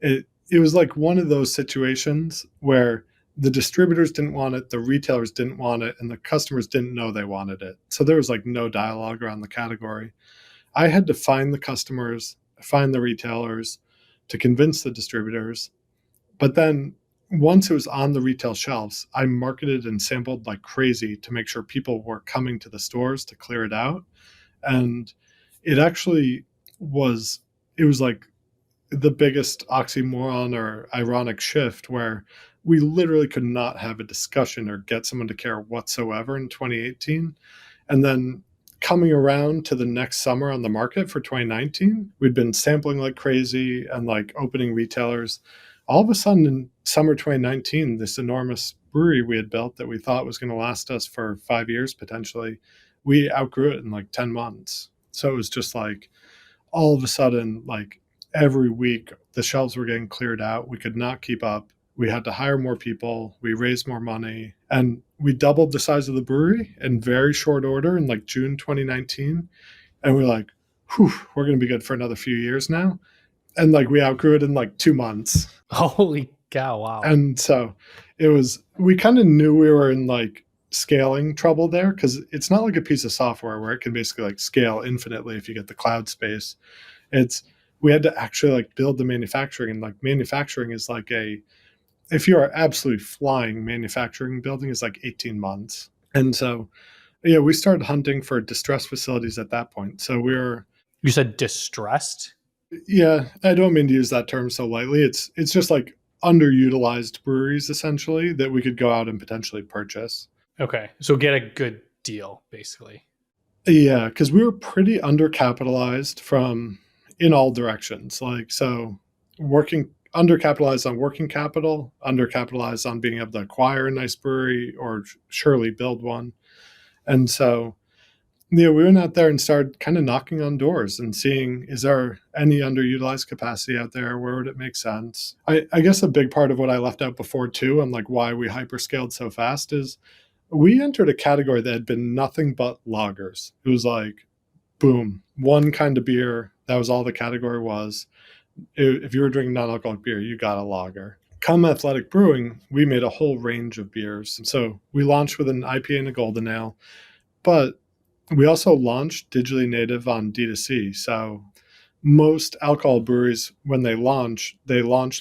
It was like one of those situations where the distributors didn't want it, the retailers didn't want it, and the customers didn't know they wanted it. So there was like no dialogue around the category. I had to find the customers, find the retailers to convince the distributors. But then once it was on the retail shelves, I marketed and sampled like crazy to make sure people were coming to the stores to clear it out. And it actually was, it was like the biggest oxymoron or ironic shift where we literally could not have a discussion or get someone to care whatsoever in 2018. And then coming around to the next summer on the market for 2019, we'd been sampling like crazy and like opening retailers. All of a sudden in summer 2019, this enormous brewery we had built that we thought was going to last us for 5 years potentially, we outgrew it in like 10 months. So it was just like all of a sudden, like every week, the shelves were getting cleared out. We could not keep up. We had to hire more people. We raised more money, and we doubled the size of the brewery in very short order in like June 2019. And we're like, whew, we're going to be good for another few years now. And like we outgrew it in like 2 months. holy cow, wow. And so we kind of knew we were in like scaling trouble there, because it's not like a piece of software where it can basically like scale infinitely if you get the cloud space. We had to actually like build the manufacturing, and like manufacturing is like if you are absolutely flying, manufacturing building is like 18 months. And so, yeah, we started hunting for distressed facilities at that point. So You said distressed? yeah, I don't mean to use that term so lightly. It's just like underutilized breweries essentially that we could go out and potentially purchase. Okay, so get a good deal, basically. Yeah, because we were pretty undercapitalized from in all directions. Like, so working undercapitalized on working capital, undercapitalized on being able to acquire a nice brewery or surely build one. And so, we went out there and started kind of knocking on doors and seeing, is there any underutilized capacity out there? Where would it make sense? I guess a big part of what I left out before too, and like why we hyperscaled so fast, is we entered a category that had been nothing but lagers. It was like, boom, one kind of beer. That was all the category was. If you were drinking non-alcoholic beer, you got a lager. Come Athletic Brewing, we made a whole range of beers. So we launched with an IPA and a golden ale, but we also launched digitally native on D2C. So most alcohol breweries, when they launch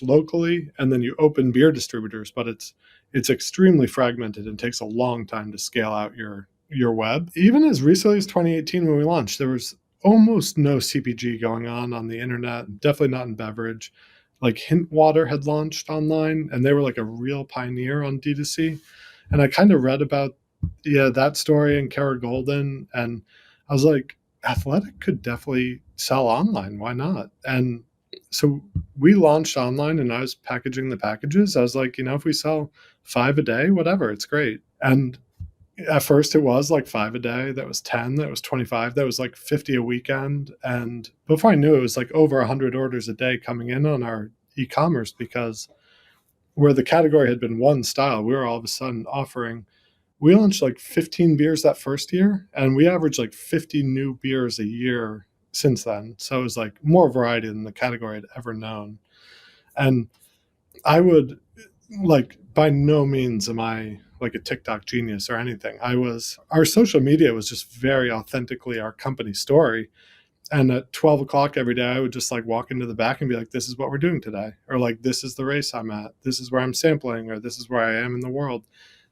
locally, and then you open beer distributors, but it's extremely fragmented and takes a long time to scale out your web. Even as recently as 2018 when we launched, there was almost no CPG going on the internet, definitely not in beverage. Like Hint Water had launched online, and they were like a real pioneer on D2C. And I kind of read about that story and Kara Golden, and I was like, Athletic could definitely sell online. Why not? And so we launched online, and I was packaging the packages. I was like, if we sell 5 a day, whatever, it's great. And at first it was like 5 a day, that was 10, that was 25, that was like 50 a weekend. And before I knew it, was like over 100 orders a day coming in on our e-commerce, because where the category had been one style, we were all of a sudden offering. We launched like 15 beers that first year, and we averaged like 50 new beers a year since then. So it was like more variety than the category had ever known. And I would, like, by no means am I like a TikTok genius or anything. Our social media was just very authentically our company story. And at 12 o'clock every day, I would just like walk into the back and be like, this is what we're doing today. Or like, this is the race I'm at. This is where I'm sampling, or this is where I am in the world.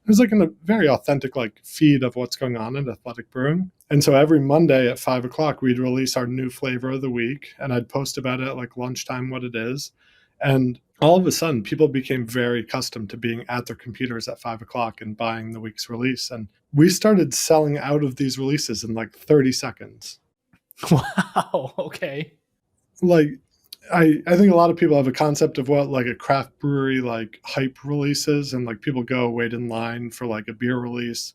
It was like in a very authentic like feed of what's going on at Athletic Brewing. And so every Monday at 5 o'clock, we'd release our new flavor of the week, and I'd post about it at like lunchtime, what it is. And all of a sudden, people became very accustomed to being at their computers at 5 o'clock and buying the week's release. And we started selling out of these releases in like 30 seconds. Wow. Okay. Like, I think a lot of people have a concept of what like a craft brewery like hype releases, and like people go wait in line for like a beer release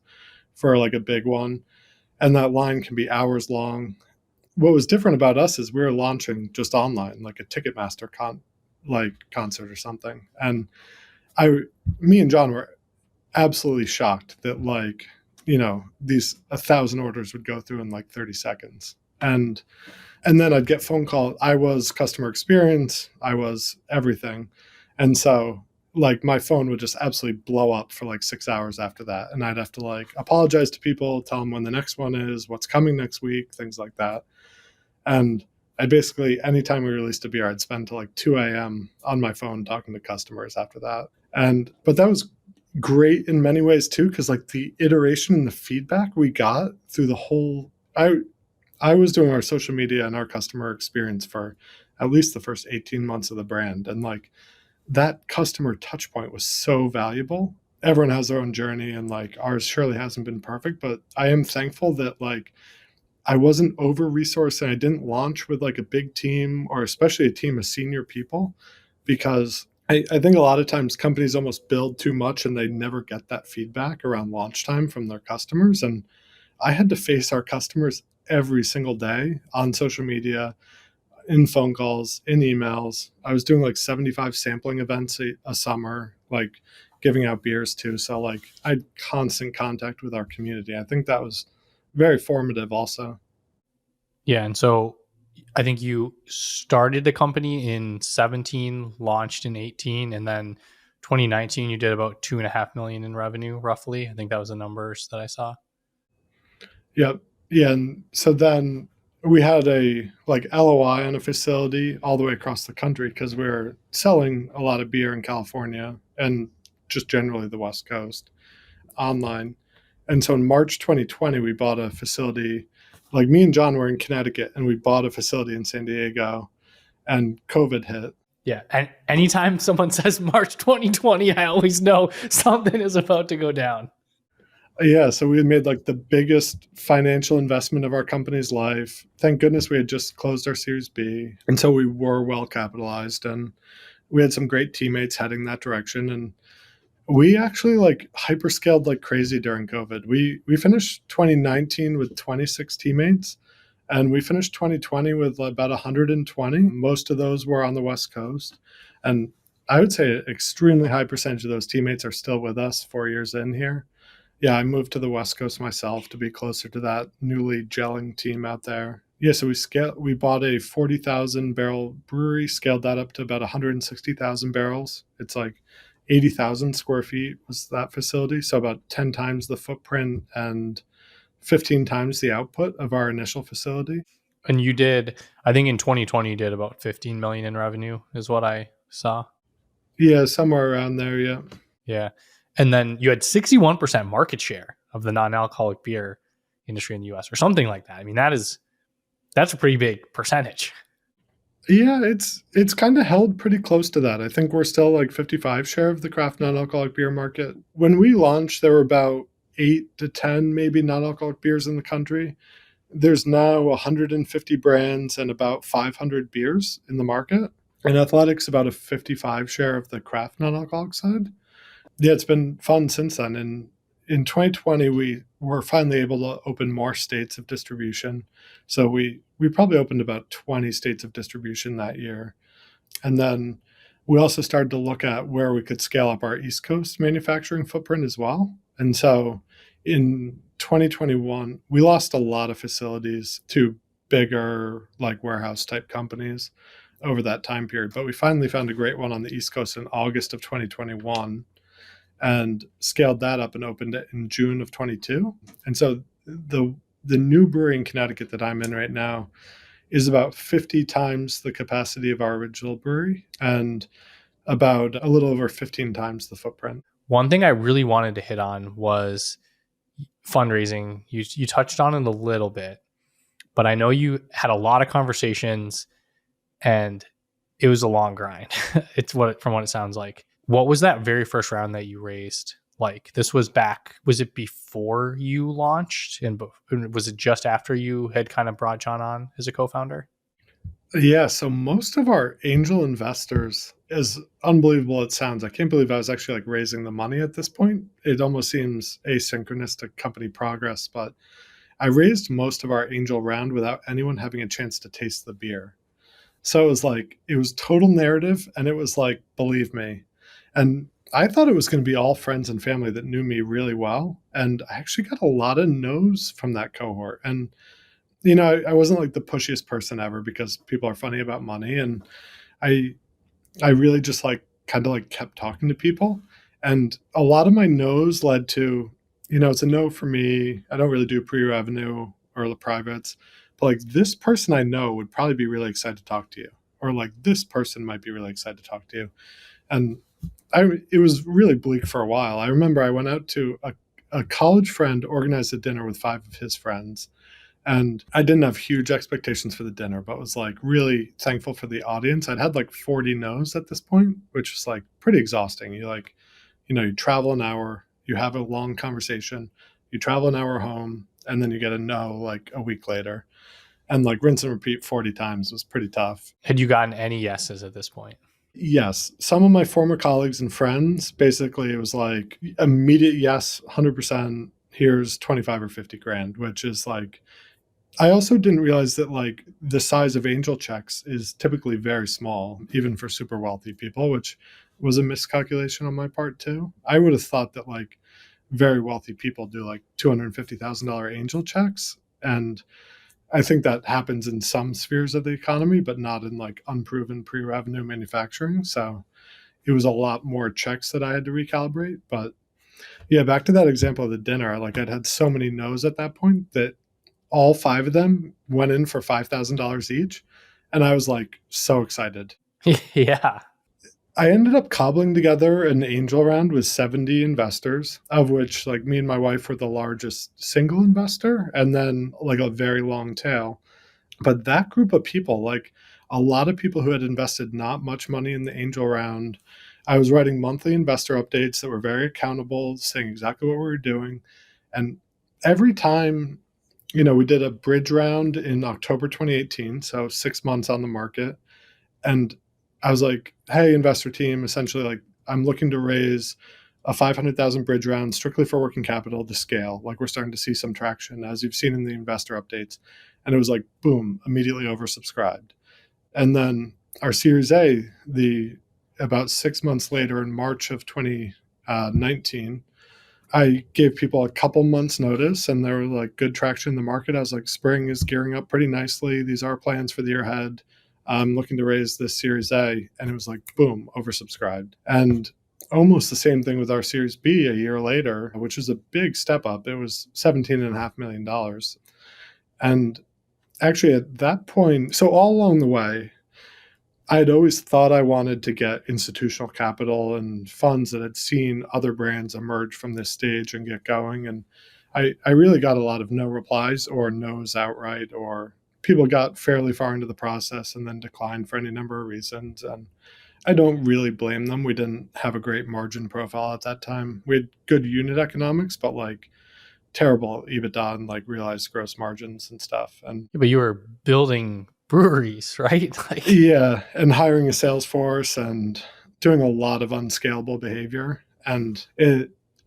for like a big one, and that line can be hours long. What was different about us is we were launching just online, like a Ticketmaster concert or something. And me and John were absolutely shocked that like, these 1,000 orders would go through in like 30 seconds. And then I'd get phone call. I was customer experience. I was everything. And so like my phone would just absolutely blow up for like 6 hours after that. And I'd have to like apologize to people, tell them when the next one is, what's coming next week, things like that. And I basically, anytime we released a beer, I'd spend till like 2 a.m. on my phone talking to customers after that. But that was great in many ways too, because like the iteration and the feedback we got through the whole, I was doing our social media and our customer experience for at least the first 18 months of the brand. And like that customer touch point was so valuable. Everyone has their own journey, and like ours surely hasn't been perfect, but I am thankful that like I wasn't over resourced, and I didn't launch with like a big team, or especially a team of senior people, because I think a lot of times companies almost build too much and they never get that feedback around launch time from their customers. And I had to face our customers every single day on social media, in phone calls, in emails. I was doing like 75 sampling events a summer, like giving out beers too. So like I had constant contact with our community. I think that was very formative also. Yeah. And so I think you started the company in 17, launched in 18, and then 2019 you did about 2.5 million in revenue, roughly. I think that was the numbers that I saw. Yep. Yeah. And so then we had a like LOI on a facility all the way across the country, because we were selling a lot of beer in California and just generally the West Coast online. And so in March 2020, we bought a facility. Like me and John were in Connecticut, and we bought a facility in San Diego, and COVID hit. Yeah. And anytime someone says March 2020, I always know something is about to go down. Yeah, so we had made like the biggest financial investment of our company's life. Thank goodness we had just closed our Series B. And so we were well capitalized, and we had some great teammates heading that direction. And we actually like hyperscaled like crazy during COVID. We finished 2019 with 26 teammates, and we finished 2020 with about 120. Most of those were on the West Coast. And I would say an extremely high percentage of those teammates are still with us 4 years in here. Yeah, I moved to the West Coast myself to be closer to that newly gelling team out there. Yeah, so we bought a 40,000 barrel brewery, scaled that up to about 160,000 barrels. It's like 80,000 square feet was that facility, so about 10 times the footprint and 15 times the output of our initial facility. And you did, I think in 2020, you did about 15 million in revenue, is what I saw. Yeah, somewhere around there. Yeah. Yeah. And then you had 61% market share of the non-alcoholic beer industry in the US or something like that. I mean, that's a pretty big percentage. Yeah, it's kind of held pretty close to that. I think we're still like 55 share of the craft non-alcoholic beer market. When we launched, there were about 8 to 10 maybe non-alcoholic beers in the country. There's now 150 brands and about 500 beers in the market. And Athletic's about a 55 share of the craft non-alcoholic side. Yeah, it's been fun since then. And in 2020, we were finally able to open more states of distribution. So we probably opened about 20 states of distribution that year. And then we also started to look at where we could scale up our East Coast manufacturing footprint as well. And so in 2021, we lost a lot of facilities to bigger, like warehouse type companies over that time period. But we finally found a great one on the East Coast in August of 2021 and scaled that up and opened it in June of 22. And so the new brewery in Connecticut that I'm in right now is about 50 times the capacity of our original brewery and about a little over 15 times the footprint. One thing I really wanted to hit on was fundraising. You touched on it a little bit, but I know you had a lot of conversations and it was a long grind. It's from what it sounds like. What was that very first round that you raised? Like this was it before you launched? And was it just after you had kind of brought John on as a co-founder? Yeah, so most of our angel investors, as unbelievable it sounds, I can't believe I was actually like raising the money at this point. It almost seems asynchronous to company progress, but I raised most of our angel round without anyone having a chance to taste the beer. So it was total narrative and it was like, believe me. And I thought it was going to be all friends and family that knew me really well. And I actually got a lot of no's from that cohort. And, I wasn't like the pushiest person ever because people are funny about money. And I, I really just like kind of like kept talking to people. And a lot of my no's led to, it's a no for me. I don't really do pre-revenue or the privates, but like this person I know would probably be really excited to talk to you. Or like this person might be really excited to talk to you. And it was really bleak for a while. I remember I went out to a college friend organized a dinner with 5 of his friends. And I didn't have huge expectations for the dinner, but was like really thankful for the audience. I'd had like 40 no's at this point, which was like pretty exhausting. You travel an hour, you have a long conversation, you travel an hour home, and then you get a no like a week later. And like rinse and repeat 40 times was pretty tough. Had you gotten any yeses at this point? Yes. Some of my former colleagues and friends, basically it was like immediate yes, 100%, here's 25 or 50 grand, which is like, I also didn't realize that like the size of angel checks is typically very small, even for super wealthy people, which was a miscalculation on my part too. I would have thought that like very wealthy people do like $250,000 angel checks. And I think that happens in some spheres of the economy, but not in like unproven pre-revenue manufacturing. So it was a lot more checks that I had to recalibrate. But yeah, back to that example of the dinner, like I'd had so many no's at that point that all 5 of them went in for $5,000 each. And I was like so excited. Yeah. I ended up cobbling together an angel round with 70 investors, of which like me and my wife were the largest single investor, and then like a very long tail. But that group of people, like a lot of people who had invested not much money in the angel round, I was writing monthly investor updates that were very accountable, saying exactly what we were doing. And every time, we did a bridge round in October 2018, so 6 months on the market. And I was like, hey, investor team, essentially, like, I'm looking to raise a 500,000 bridge round strictly for working capital to scale. Like, we're starting to see some traction, as you've seen in the investor updates. And it was like, boom, immediately oversubscribed. And then our Series A, about 6 months later in March of 2019, I gave people a couple months notice and there was like good traction in the market. I was like, spring is gearing up pretty nicely. These are plans for the year ahead. I'm looking to raise this Series A. And it was like, boom, oversubscribed. And almost the same thing with our Series B a year later, which was a big step up. It was $17.5 million. And Actually, at that point, so all along the way, I'd always thought I wanted to get institutional capital and funds that had seen other brands emerge from this stage and get going. And I really got a lot of no replies or no's outright, or people got fairly far into the process and then declined for any number of reasons. And I don't really blame them. We didn't have a great margin profile at that time. We had good unit economics, but like terrible EBITDA and like realized gross margins and stuff. And Yeah, but you were building breweries, right? Like, yeah, and hiring a sales force and doing a lot of unscalable behavior.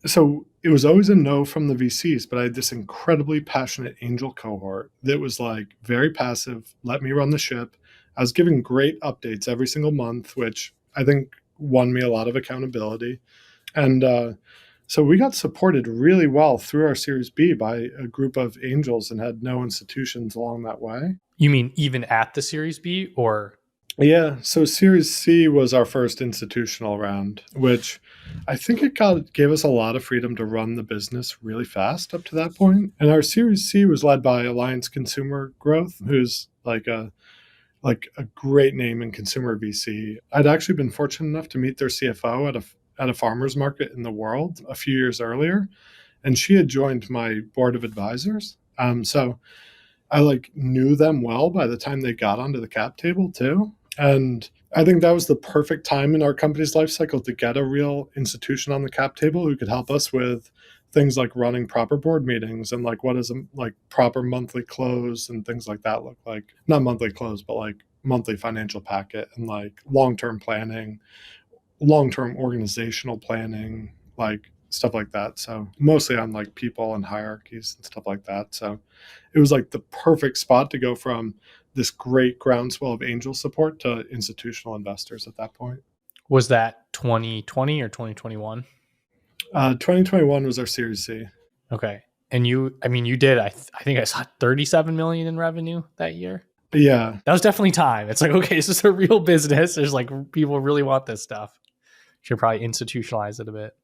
So it was always a no from the VCs, but I had this incredibly passionate angel cohort that was like very passive, let me run the ship. I was giving great updates every single month, which I think won me a lot of accountability. And so we got supported really well through our Series B by a group of angels and had no institutions along that way. you mean even at the Series B, or Yeah, so Series C was our first institutional round, which I think gave us a lot of freedom to run the business really fast up to that point. And our Series C was led by Alliance Consumer Growth, who's like a great name in consumer VC. I'd actually been fortunate enough to meet their CFO at a farmers market in the world a few years earlier, and she had joined my board of advisors. So I like knew them well by the time they got onto the cap table too. And I think that was the perfect time in our company's life cycle to get a real institution on the cap table who could help us with things like running proper board meetings and like what is a like proper monthly close and things like that look like. Not monthly close, but like monthly financial packet and like long-term planning, long-term organizational planning, like stuff like that. So mostly on like people and hierarchies and stuff like that. So it was like the perfect spot to go from this great groundswell of angel support to institutional investors at that point. was that 2020 or 2021? 2021 was our Series C. Okay. And I mean, you did, I think I saw 37 million in revenue that year. Yeah. That was definitely time. It's like, okay, this is a real business. There's like people really want this stuff. Should probably institutionalize it a bit.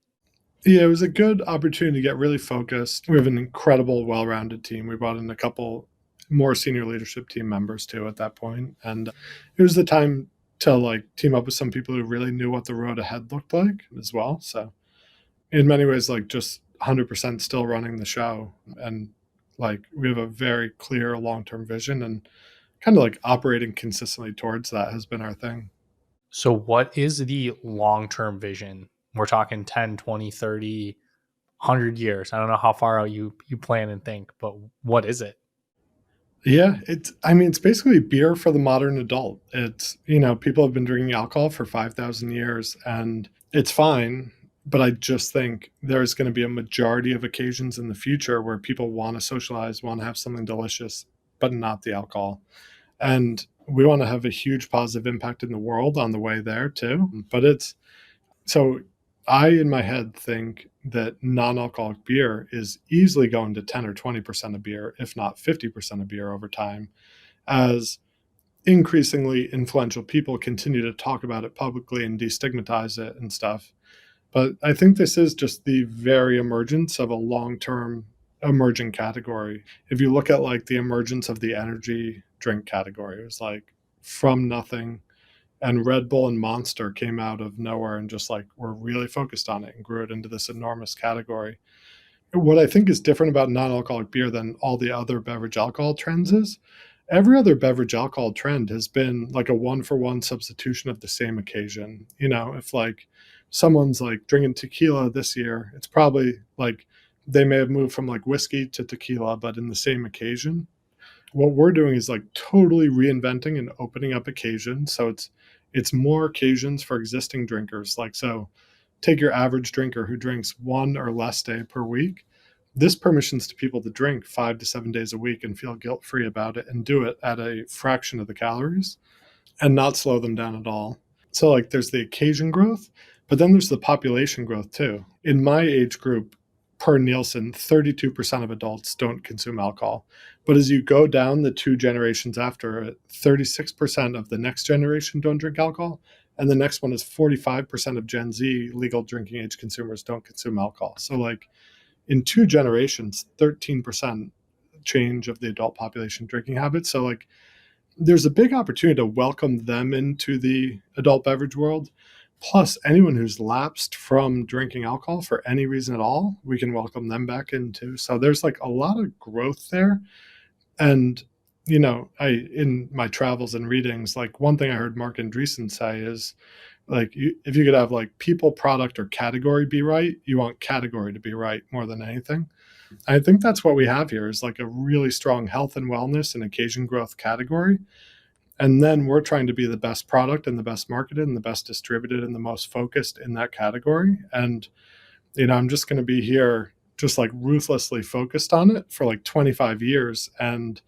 Yeah, it was a good opportunity to get really focused. We have an incredible, well rounded team. We brought in a couple more senior leadership team members too at that point. And it was the time to like team up with some people who really knew what the road ahead looked like as well. So in many ways, like just 100% still running the show. And like we have a very clear long term vision and kind of like operating consistently towards that has been our thing. So what is the long-term vision? We're talking 10, 20, 30, 100 years. I don't know how far out you plan and think, but what is it? Yeah, it's basically beer for the modern adult. It's, people have been drinking alcohol for 5,000 years and it's fine. But I just think there's going to be a majority of occasions in the future where people want to socialize, want to have something delicious, but not the alcohol. And we want to have a huge positive impact in the world on the way there too. But so I, in my head, think that non-alcoholic beer is easily going to 10 or 20% of beer, if not 50% of beer over time, as increasingly influential people continue to talk about it publicly and destigmatize it and stuff. But I think this is just the very emergence of a long-term emerging category. If you look at like the emergence of the energy drink category, it was like from nothing, and Red Bull and Monster came out of nowhere and just like were really focused on it and grew it into this enormous category. What I think is different about non-alcoholic beer than all the other beverage alcohol trends is every other beverage alcohol trend has been like a one-for-one substitution of the same occasion. If like someone's like drinking tequila this year, it's probably like they may have moved from like whiskey to tequila, but in the same occasion. What we're doing is like totally reinventing and opening up occasions. So it's more occasions for existing drinkers. Like, so take your average drinker who drinks one or less day per week. This permissions to people to drink 5 to 7 days a week and feel guilt-free about it and do it at a fraction of the calories and not slow them down at all. So like there's the occasion growth, but then there's the population growth too. In my age group, per Nielsen, 32% of adults don't consume alcohol. But as you go down the two generations after it, 36% of the next generation don't drink alcohol. And the next one is 45% of Gen Z legal drinking age consumers don't consume alcohol. So like in two generations, 13% change of the adult population drinking habits. So like there's a big opportunity to welcome them into the adult beverage world. Plus, anyone who's lapsed from drinking alcohol for any reason at all, we can welcome them back into. So there's like a lot of growth there. And, I in my travels and readings, like one thing I heard Mark Andreessen say is like if you could have like people, product, or category be right, you want category to be right more than anything. I think that's what we have here is like a really strong health and wellness and occasion growth category. And then we're trying to be the best product and the best marketed and the best distributed and the most focused in that category. And, I'm just going to be here just like ruthlessly focused on it for like 25 years. And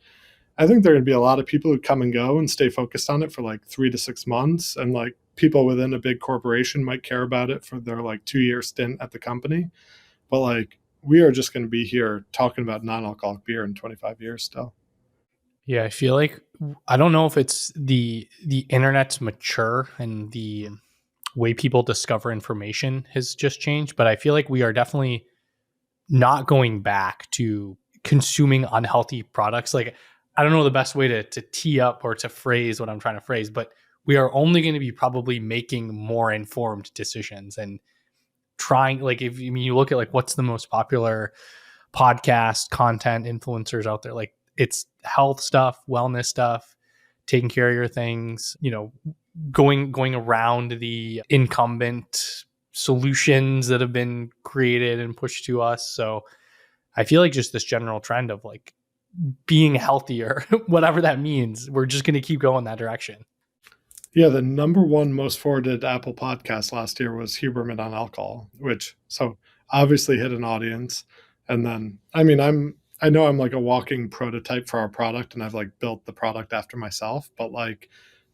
I think there are going to be a lot of people who come and go and stay focused on it for like 3 to 6 months. And like people within a big corporation might care about it for their like 2 year stint at the company. But like we are just going to be here talking about non-alcoholic beer in 25 years still. Yeah, I feel like I don't know if it's the internet's mature and the way people discover information has just changed, but I feel like we are definitely not going back to consuming unhealthy products. Like I don't know the best way to tee up or to phrase what I'm trying to phrase, but we are only going to be probably making more informed decisions and trying, like if you look at like what's the most popular podcast content influencers out there, like it's health stuff, wellness stuff, taking care of your things, going around the incumbent solutions that have been created and pushed to us. So I feel like just this general trend of like being healthier, whatever that means, we're just going to keep going that direction. Yeah, the number one most forwarded Apple podcast last year was Huberman on alcohol, which so obviously hit an audience. And then, I know I'm like a walking prototype for our product and I've like built the product after myself, but like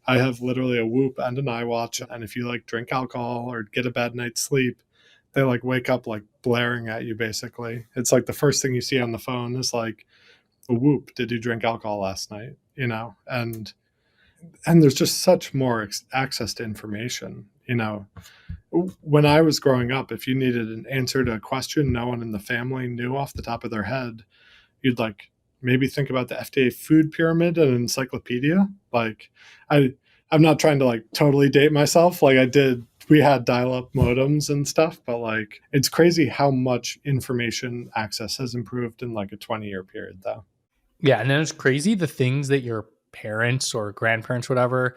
I have literally a Whoop and an iWatch. And if you like drink alcohol or get a bad night's sleep, they like wake up like blaring at you basically. It's like the first thing you see on the phone is like a Whoop, did you drink alcohol last night? And there's just such more access to information. When I was growing up, if you needed an answer to a question no one in the family knew off the top of their head, you'd like maybe think about the FDA food pyramid and an encyclopedia. Like I'm not trying to like totally date myself. Like we had dial-up modems and stuff, but like it's crazy how much information access has improved in like a 20-year period though. Yeah, and then it's crazy the things that your parents or grandparents, whatever,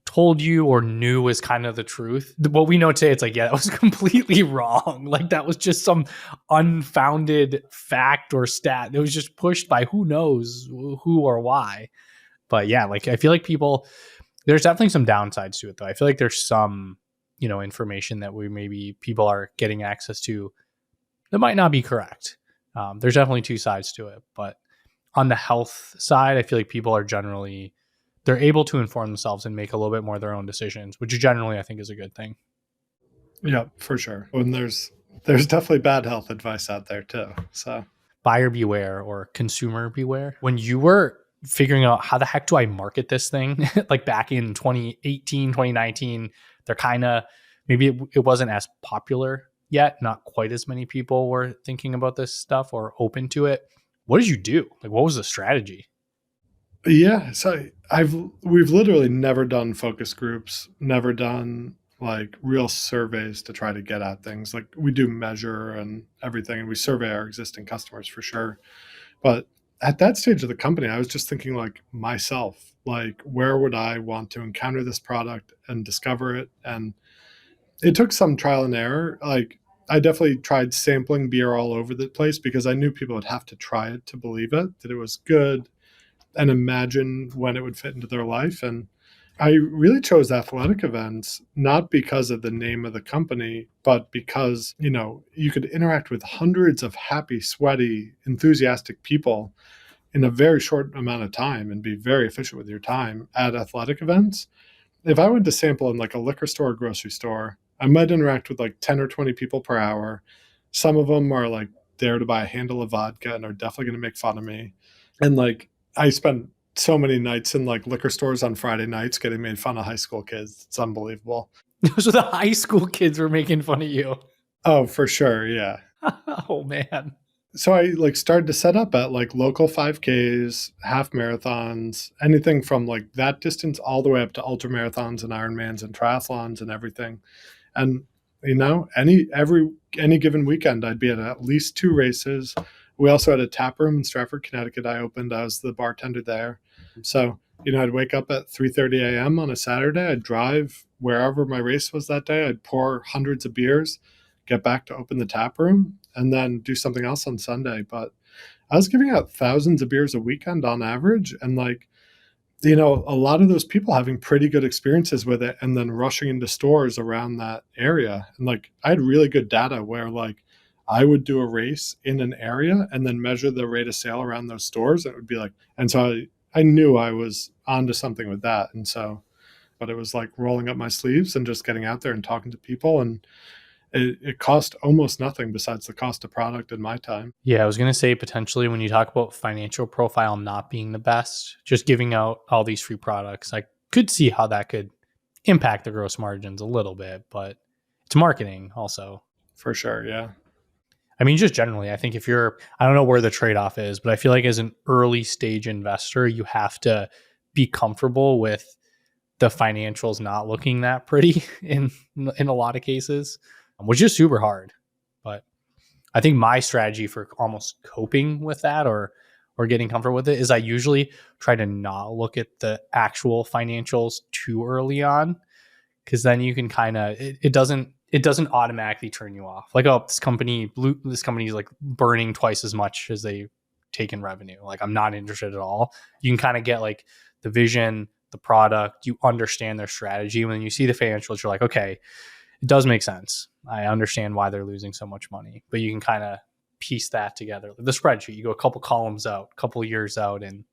told you or knew was kind of the truth. What we know today, it's like, yeah, that was completely wrong. Like that was just some unfounded fact or stat. It was just pushed by who knows who or why. But yeah, like I feel like there's definitely some downsides to it though. I feel like there's some, information that people are getting access to that might not be correct. There's definitely two sides to it, but on the health side, I feel like people are they're able to inform themselves and make a little bit more of their own decisions, which generally I think is a good thing. Yeah, for sure. And there's definitely bad health advice out there too. So buyer beware or consumer beware. When you were figuring out how the heck do I market this thing, like back in 2018, 2019, they're kind of, maybe it wasn't as popular yet. Not quite as many people were thinking about this stuff or open to it. What did you do? Like, what was the strategy? Yeah, so we've literally never done focus groups, never done like real surveys to try to get at things. Like we do measure and everything, and we survey our existing customers for sure. But at that stage of the company, I was just thinking like myself, like where would I want to encounter this product and discover it? And it took some trial and error. Like I definitely tried sampling beer all over the place because I knew people would have to try it to believe it, that it was good and imagine when it would fit into their life. And I really chose athletic events, not because of the name of the company, but because, you could interact with hundreds of happy, sweaty, enthusiastic people in a very short amount of time and be very efficient with your time at athletic events. If I went to sample in like a liquor store or grocery store, I might interact with like 10 or 20 people per hour. Some of them are like there to buy a handle of vodka and are definitely going to make fun of me. And like, I spent so many nights in like liquor stores on Friday nights getting made fun of high school kids. It's unbelievable. So the high school kids were making fun of you. Oh, for sure. Yeah. Oh man. So I like started to set up at like local 5Ks, half marathons, anything from like that distance all the way up to ultra marathons and Ironmans and triathlons and everything. And any given weekend I'd be at least two races. We also had a tap room in Stratford, Connecticut. I opened. I was the bartender there. So, I'd wake up at 3:30 a.m. on a Saturday. I'd drive wherever my race was that day. I'd pour hundreds of beers, get back to open the tap room, and then do something else on Sunday. But I was giving out thousands of beers a weekend on average, and like, a lot of those people having pretty good experiences with it and then rushing into stores around that area. And like, I had really good data where like I would do a race in an area and then measure the rate of sale around those stores. It would be like, and so I knew I was onto something with that. And so, but it was like rolling up my sleeves and just getting out there and talking to people. And it cost almost nothing besides the cost of product and my time. Yeah, I was going to say potentially when you talk about financial profile not being the best, just giving out all these free products, I could see how that could impact the gross margins a little bit, but it's marketing also. For sure. Yeah. I mean, just generally, I think if I don't know where the trade off is, but I feel like as an early stage investor, you have to be comfortable with the financials not looking that pretty in a lot of cases, which is super hard. But I think my strategy for almost coping with that or getting comfortable with it is I usually try to not look at the actual financials too early on, because then you can kind of it doesn't automatically turn you off. Like, oh, this company is like burning twice as much as they take in revenue. Like, I'm not interested at all. You can kind of get like the vision, the product, you understand their strategy. When you see the financials, you're like, okay, it does make sense. I understand why they're losing so much money, but you can kind of piece that together. The spreadsheet, you go a couple columns out, a couple years out, and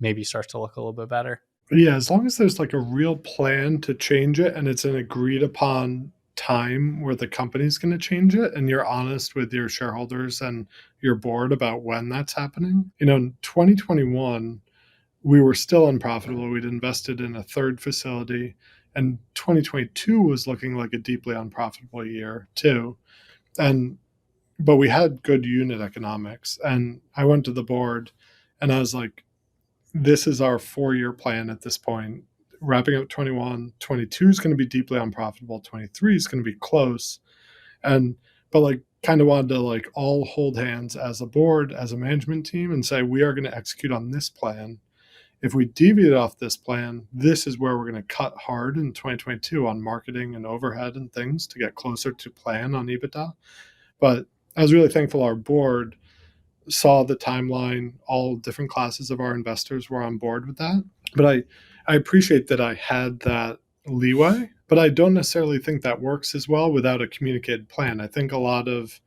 maybe it starts to look a little bit better. Yeah, as long as there's like a real plan to change it and it's an agreed upon time where the company's going to change it and you're honest with your shareholders and your board about when that's happening. In 2021, we were still unprofitable. We'd invested in a third facility, and 2022 was looking like a deeply unprofitable year too. And but we had good unit economics, and I went to the board and I was like, this is our 4-year plan at this point. Wrapping up 21, 22 is going to be deeply unprofitable. 23 is going to be close. But like kind of wanted to like all hold hands as a board, as a management team and say, we are going to execute on this plan. If we deviate off this plan, this is where we're going to cut hard in 2022 on marketing and overhead and things to get closer to plan on EBITDA. But I was really thankful our board saw the timeline. All different classes of our investors were on board with that. But I appreciate that I had that leeway, but I don't necessarily think that works as well without a communicated plan. I think a lot of,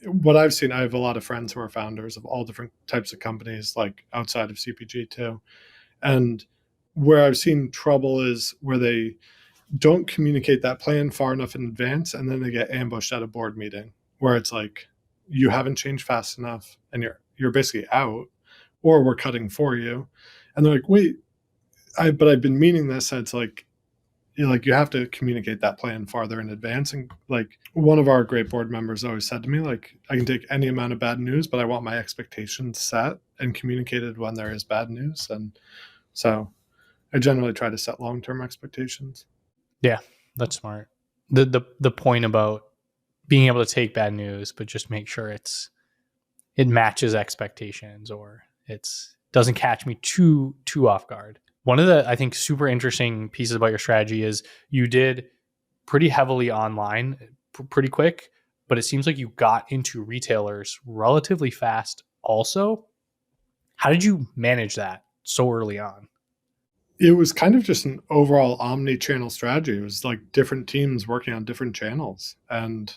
what I've seen, I have a lot of friends who are founders of all different types of companies, like outside of CPG too. And where I've seen trouble is where they don't communicate that plan far enough in advance, and then they get ambushed at a board meeting where it's like, you haven't changed fast enough and you're basically out, or we're cutting for you. And they're like, wait, but I've been meaning this. And it's like, you have to communicate that plan farther in advance. And like one of our great board members always said to me, like, I can take any amount of bad news, but I want my expectations set and communicated when there is bad news. And so I generally try to set long-term expectations. Yeah, that's smart. The point about being able to take bad news, but just make sure it matches expectations or it's doesn't catch me too off guard. One of the, I think, super interesting pieces about your strategy is you did pretty heavily online pretty quick, but it seems like you got into retailers relatively fast also. How did you manage that so early on? It was kind of just an overall omni-channel strategy. It was like different teams working on different channels. And,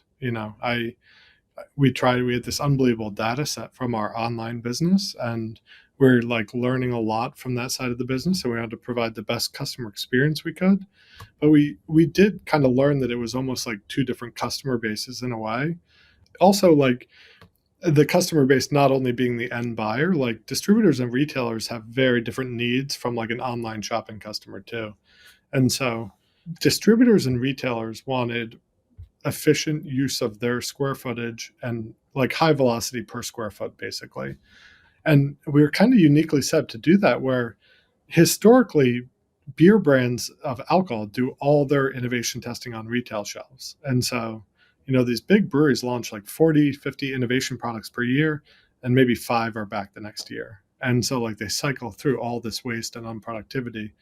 we had this unbelievable data set from our online business, and we're like learning a lot from that side of the business. And we had to provide the best customer experience we could. But we did kind of learn that it was almost like two different customer bases in a way. Also, like the customer base not only being the end buyer, like distributors and retailers have very different needs from like an online shopping customer too. And so distributors and retailers wanted efficient use of their square footage and like high velocity per square foot, basically. And we were kind of uniquely set to do that, where historically beer brands of alcohol do all their innovation testing on retail shelves. And so, these big breweries launch like 40, 50 innovation products per year, and maybe 5 are back the next year. And so, like, they cycle through all this waste and unproductivity.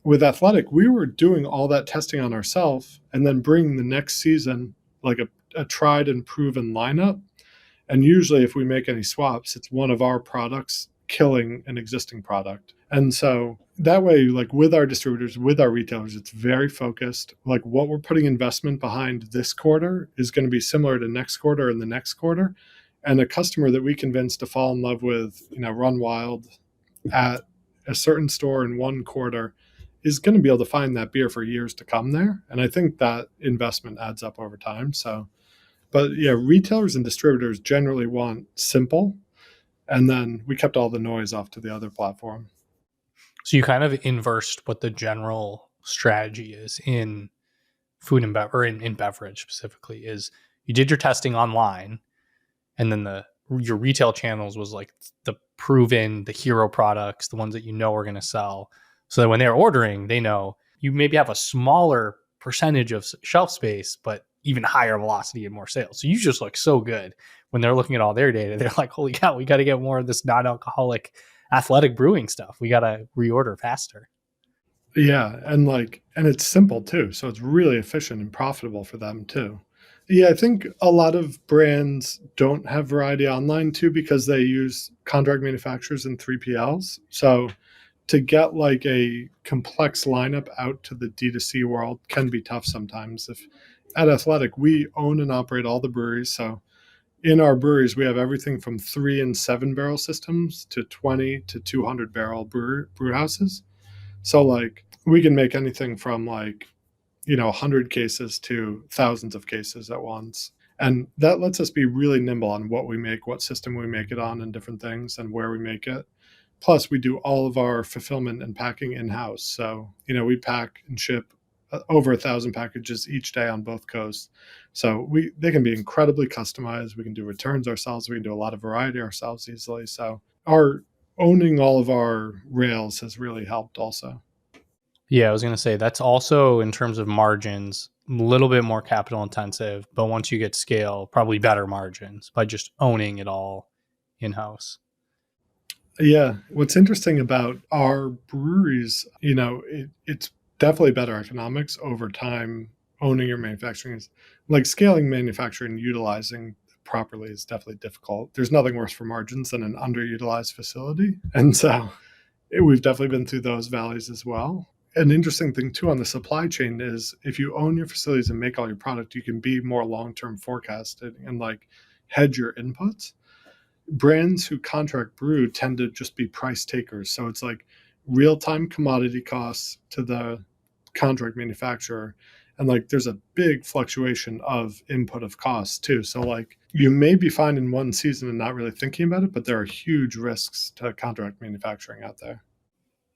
With Athletic, we were doing all that testing on ourselves and then bringing the next season like a tried and proven lineup. And usually, if we make any swaps, it's one of our products killing an existing product. And so that way, like with our distributors, with our retailers, it's very focused. Like what we're putting investment behind this quarter is going to be similar to next quarter and the next quarter. And a customer that we convince to fall in love with, run wild at a certain store in one quarter is going to be able to find that beer for years to come there. And I think that investment adds up over time. So, but yeah, retailers and distributors generally want simple. And then we kept all the noise off to the other platform. So you kind of inversed what the general strategy is in food and or in beverage specifically, is you did your testing online, and then your retail channels was like the proven, the hero products, the ones that are going to sell. So that when they're ordering, they know you maybe have a smaller percentage of shelf space, but even higher velocity and more sales. So you just look so good when they're looking at all their data. They're like, holy cow, we got to get more of this non-alcoholic Athletic Brewing stuff. We got to reorder faster. Yeah. And it's simple too. So it's really efficient and profitable for them too. Yeah. I think a lot of brands don't have variety online too, because they use contract manufacturers and 3PLs. So to get like a complex lineup out to the D2C world can be tough sometimes. If at Athletic, we own and operate all the breweries. So in our breweries, we have everything from 3 and 7 barrel systems to 20 to 200 barrel brew houses. So like we can make anything from like, 100 cases to thousands of cases at once. And that lets us be really nimble on what we make, what system we make it on, and different things, and where we make it. Plus, we do all of our fulfillment and packing in-house. So, we pack and ship over 1,000 packages each day on both coasts. So they can be incredibly customized. We can do returns ourselves. We can do a lot of variety ourselves easily. So our owning all of our rails has really helped also. Yeah, I was going to say that's also, in terms of margins, a little bit more capital intensive, but once you get scale, probably better margins by just owning it all in-house. Yeah. What's interesting about our breweries, it's definitely better economics over time. Owning your manufacturing is like scaling manufacturing, utilizing properly is definitely difficult. There's nothing worse for margins than an underutilized facility. And so we've definitely been through those valleys as well. An interesting thing too on the supply chain is if you own your facilities and make all your product, you can be more long-term forecasted and like hedge your inputs. Brands who contract brew tend to just be price takers. So it's like real-time commodity costs to the contract manufacturer. And like there's a big fluctuation of input of costs too. So like you may be fine in one season and not really thinking about it, but there are huge risks to contract manufacturing out there.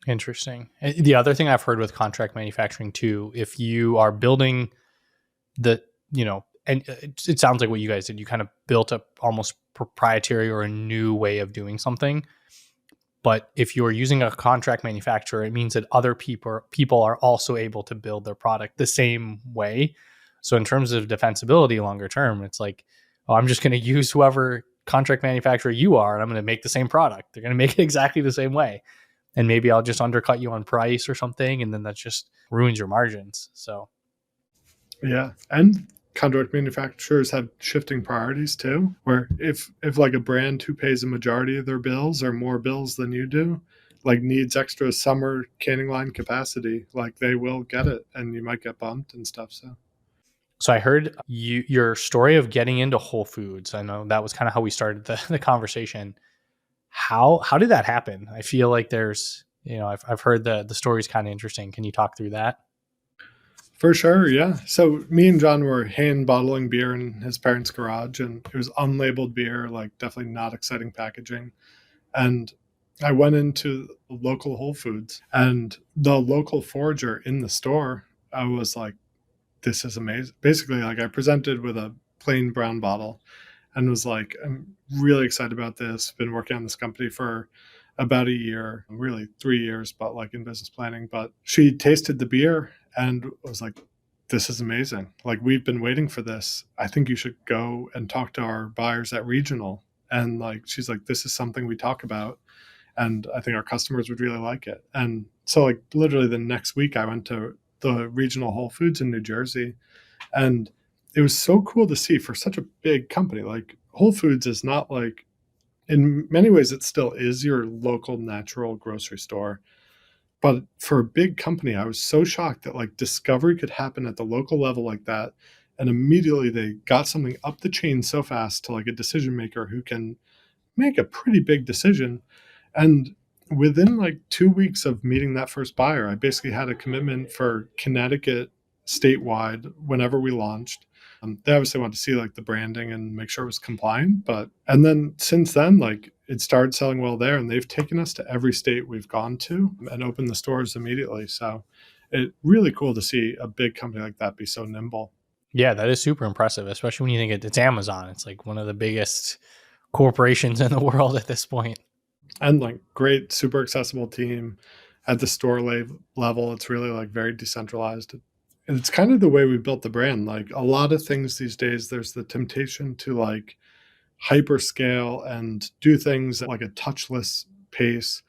Interesting. And the other thing I've heard with contract manufacturing too, if you are building and it sounds like what you guys did, you kind of built a almost proprietary or a new way of doing something. But if you're using a contract manufacturer, it means that other people are also able to build their product the same way. So in terms of defensibility longer term, it's like, oh, I'm just going to use whoever contract manufacturer you are, and I'm going to make the same product. They're going to make it exactly the same way. And maybe I'll just undercut you on price or something, and then that just ruins your margins. So yeah. And contract manufacturers have shifting priorities too, where if like a brand who pays a majority of their bills or more bills than you do, like needs extra summer canning line capacity, like they will get it and you might get bumped and stuff. So I heard your story of getting into Whole Foods. I know that was kind of how we started the conversation. How did that happen? I feel like there's, I've heard the story's kind of interesting. Can you talk through that? For sure, yeah. So me and John were hand bottling beer in his parents' garage, and it was unlabeled beer, like definitely not exciting packaging. And I went into the local Whole Foods, and the local forager in the store, I was like, this is amazing. Basically, like I presented with a plain brown bottle and was like, I'm really excited about this. Been working on this company for about a year, really 3 years, but like in business planning. But she tasted the beer and was like, this is amazing. Like, we've been waiting for this. I think you should go and talk to our buyers at regional. And like, she's like, this is something we talk about. And I think our customers would really like it. And so, like, literally the next week, I went to the regional Whole Foods in New Jersey. And it was so cool to see for such a big company. Like, Whole Foods is not like, in many ways, it still is your local natural grocery store. But for a big company, I was so shocked that like discovery could happen at the local level like that. And immediately they got something up the chain so fast to like a decision maker who can make a pretty big decision. And within like 2 weeks of meeting that first buyer, I basically had a commitment for Connecticut statewide whenever we launched. They obviously wanted to see like the branding and make sure it was compliant. But, and then since then, like it started selling well there, and they've taken us to every state we've gone to and opened the stores immediately. So it's really cool to see a big company like that be so nimble. Yeah, that is super impressive, especially when you think it's Amazon. It's like one of the biggest corporations in the world at this point. And like great, super accessible team at the store level. It's really like very decentralized. And it's kind of the way we built the brand. Like a lot of things these days, there's the temptation to like hyperscale and do things at like a touchless pace.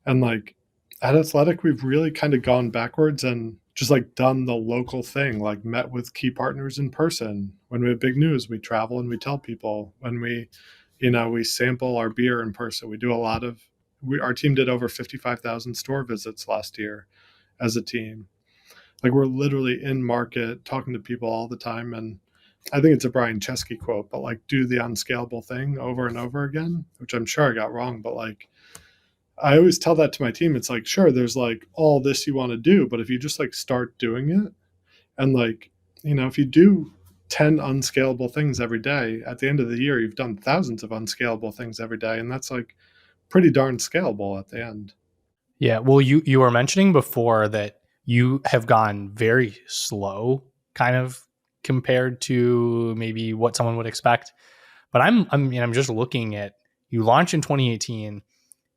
And like at Athletic, we've really kind of gone backwards and just like done the local thing, like met with key partners in person. When we have big news, we travel and we tell people. When we sample our beer in person. We do a lot of, our team did over 55,000 store visits last year as a team. Like we're literally in market talking to people all the time. And I think it's a Brian Chesky quote, but like do the unscalable thing over and over again, which I'm sure I got wrong. But like, I always tell that to my team. It's like, sure, there's like all this you want to do, but if you just like start doing it and like, if you do 10 unscalable things every day, at the end of the year, you've done thousands of unscalable things every day. And that's like pretty darn scalable at the end. Yeah. Well, you were mentioning before that you have gone very slow, kind of compared to maybe what someone would expect. But I'm just looking at, you launched in 2018,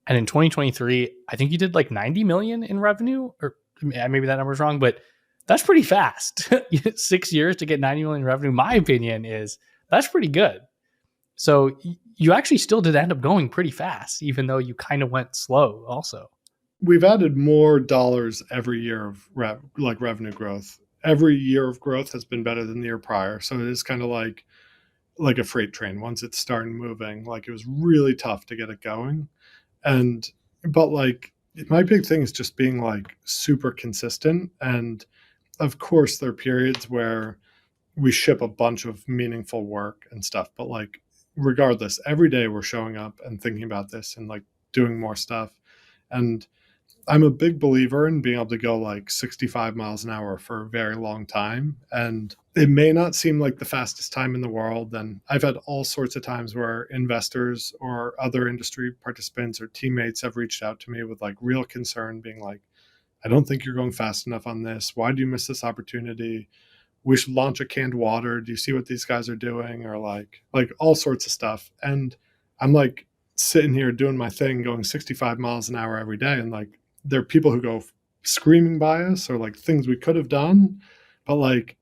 and in 2023, I think you did like 90 million in revenue, or maybe that number's wrong, but that's pretty fast. 6 years to get 90 million in revenue, my opinion is that's pretty good. So you actually still did end up going pretty fast, even though you kind of went slow also. We've added more dollars every year of revenue growth. Every year of growth has been better than the year prior. So it is kind of like a freight train. Once it's starting moving, like it was really tough to get it going. But like my big thing is just being like super consistent. And of course, there are periods where we ship a bunch of meaningful work and stuff, but like regardless, every day we're showing up and thinking about this and like doing more stuff. And I'm a big believer in being able to go like 65 miles an hour for a very long time. And it may not seem like the fastest time in the world. And I've had all sorts of times where investors or other industry participants or teammates have reached out to me with like real concern, being like, I don't think you're going fast enough on this. Why do you miss this opportunity? We should launch a canned water. Do you see what these guys are doing? Or like all sorts of stuff. And I'm like sitting here doing my thing, going 65 miles an hour every day. And like, there are people who go screaming by us or like things we could have done. But like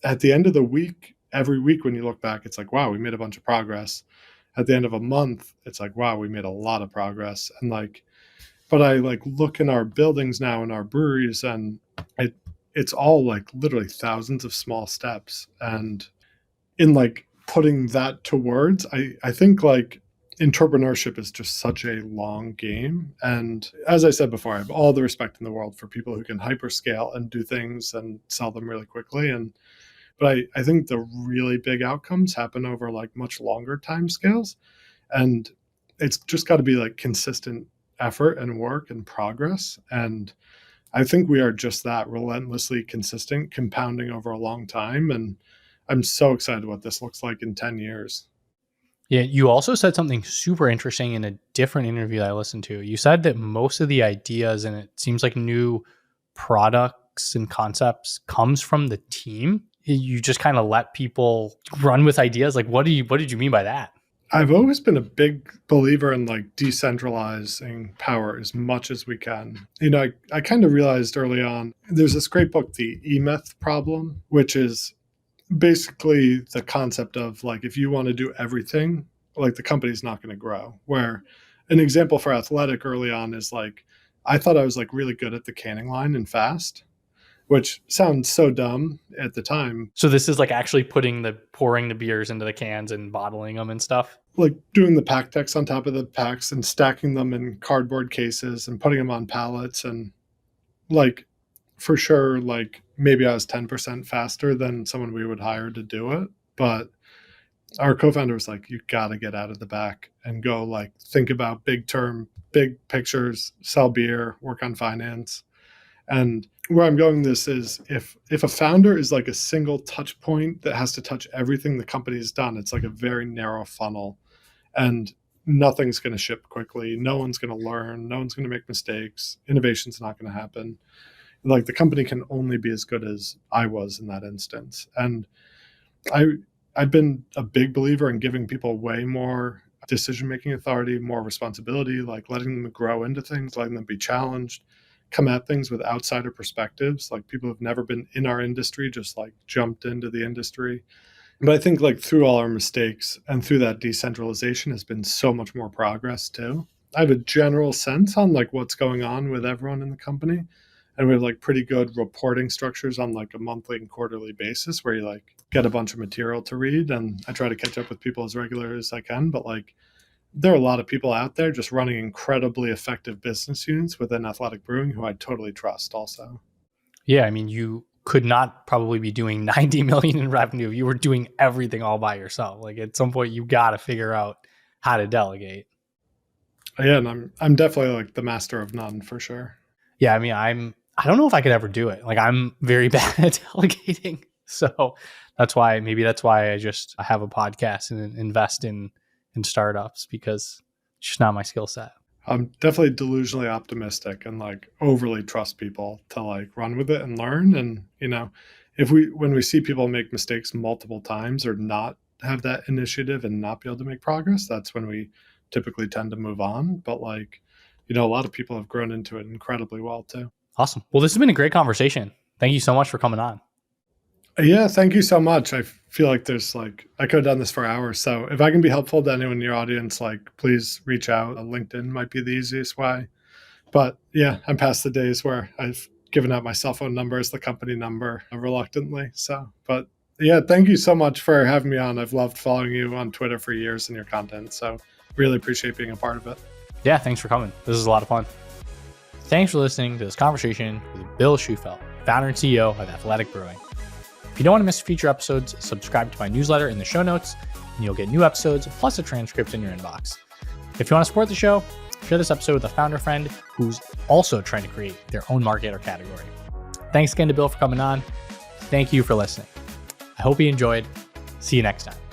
at the end of the week, every week when you look back, it's like, wow, we made a bunch of progress. At the end of a month, it's like, wow, we made a lot of progress. And like, but I like look in our buildings now in our breweries, and it's all like literally thousands of small steps. And in like putting that to words, I think like entrepreneurship is just such a long game. And as I said before, I have all the respect in the world for people who can hyperscale and do things and sell them really quickly. But I think the really big outcomes happen over like much longer time scales. And it's just got to be like consistent effort and work and progress. And I think we are just that, relentlessly consistent, compounding over a long time. And I'm so excited what this looks like in 10 years. Yeah, you also said something super interesting in a different interview that I listened to. You said that most of the ideas, and it seems like new products and concepts, comes from the team. you just kind of let people run with ideas? Like, what did you mean by that? I've always been a big believer in like decentralizing power as much as we can. I kind of realized early on, there's this great book, The E-Myth Problem, which is basically the concept of like, if you want to do everything, like the company's not going to grow. Where an example for Athletic early on is like, I thought I was like really good at the canning line and fast, which sounds so dumb at the time. So this is like actually pouring the beers into the cans and bottling them and stuff? Like doing the pack decks on top of the packs and stacking them in cardboard cases and putting them on pallets. And like, for sure, like maybe I was 10% faster than someone we would hire to do it. But our co-founder was like, you got to get out of the back and go like, think about big pictures, sell beer, work on finance. And where I'm going this is if a founder is like a single touch point that has to touch everything the company's done, it's like a very narrow funnel and nothing's going to ship quickly. No one's going to learn. No one's going to make mistakes. Innovation's not going to happen. Like the company can only be as good as I was in that instance. And I've been a big believer in giving people way more decision-making authority, more responsibility, like letting them grow into things, letting them be challenged, come at things with outsider perspectives, like people who've never been in our industry, just like jumped into the industry. But I think like through all our mistakes and through that decentralization has been so much more progress too. I have a general sense on like what's going on with everyone in the company. And we have like pretty good reporting structures on like a monthly and quarterly basis where you like get a bunch of material to read. And I try to catch up with people as regular as I can. But like there are a lot of people out there just running incredibly effective business units within Athletic Brewing who I totally trust also. Yeah, I mean, you could not probably be doing 90 million in revenue. You were doing everything all by yourself. Like at some point you got to figure out how to delegate. Yeah, and I'm definitely like the master of none for sure. Yeah, I mean, I don't know if I could ever do it. Like I'm very bad at delegating. So that's why I just have a podcast and invest in startups, because it's just not my skill set. I'm definitely delusionally optimistic and like overly trust people to like run with it and learn. And, when we see people make mistakes multiple times or not have that initiative and not be able to make progress, that's when we typically tend to move on. But like, a lot of people have grown into it incredibly well too. Awesome. Well, this has been a great conversation. Thank you so much for coming on. Yeah, thank you so much. I feel like I could have done this for hours. So if I can be helpful to anyone in your audience, like please reach out. LinkedIn might be the easiest way. But yeah, I'm past the days where I've given out my cell phone number as the company number reluctantly. But yeah, thank you so much for having me on. I've loved following you on Twitter for years and your content. So really appreciate being a part of it. Yeah, thanks for coming. This is a lot of fun. Thanks for listening to this conversation with Bill Shufelt, founder and CEO of Athletic Brewing. If you don't want to miss future episodes, subscribe to my newsletter in the show notes, and you'll get new episodes plus a transcript in your inbox. If you want to support the show, share this episode with a founder friend who's also trying to create their own market or category. Thanks again to Bill for coming on. Thank you for listening. I hope you enjoyed. See you next time.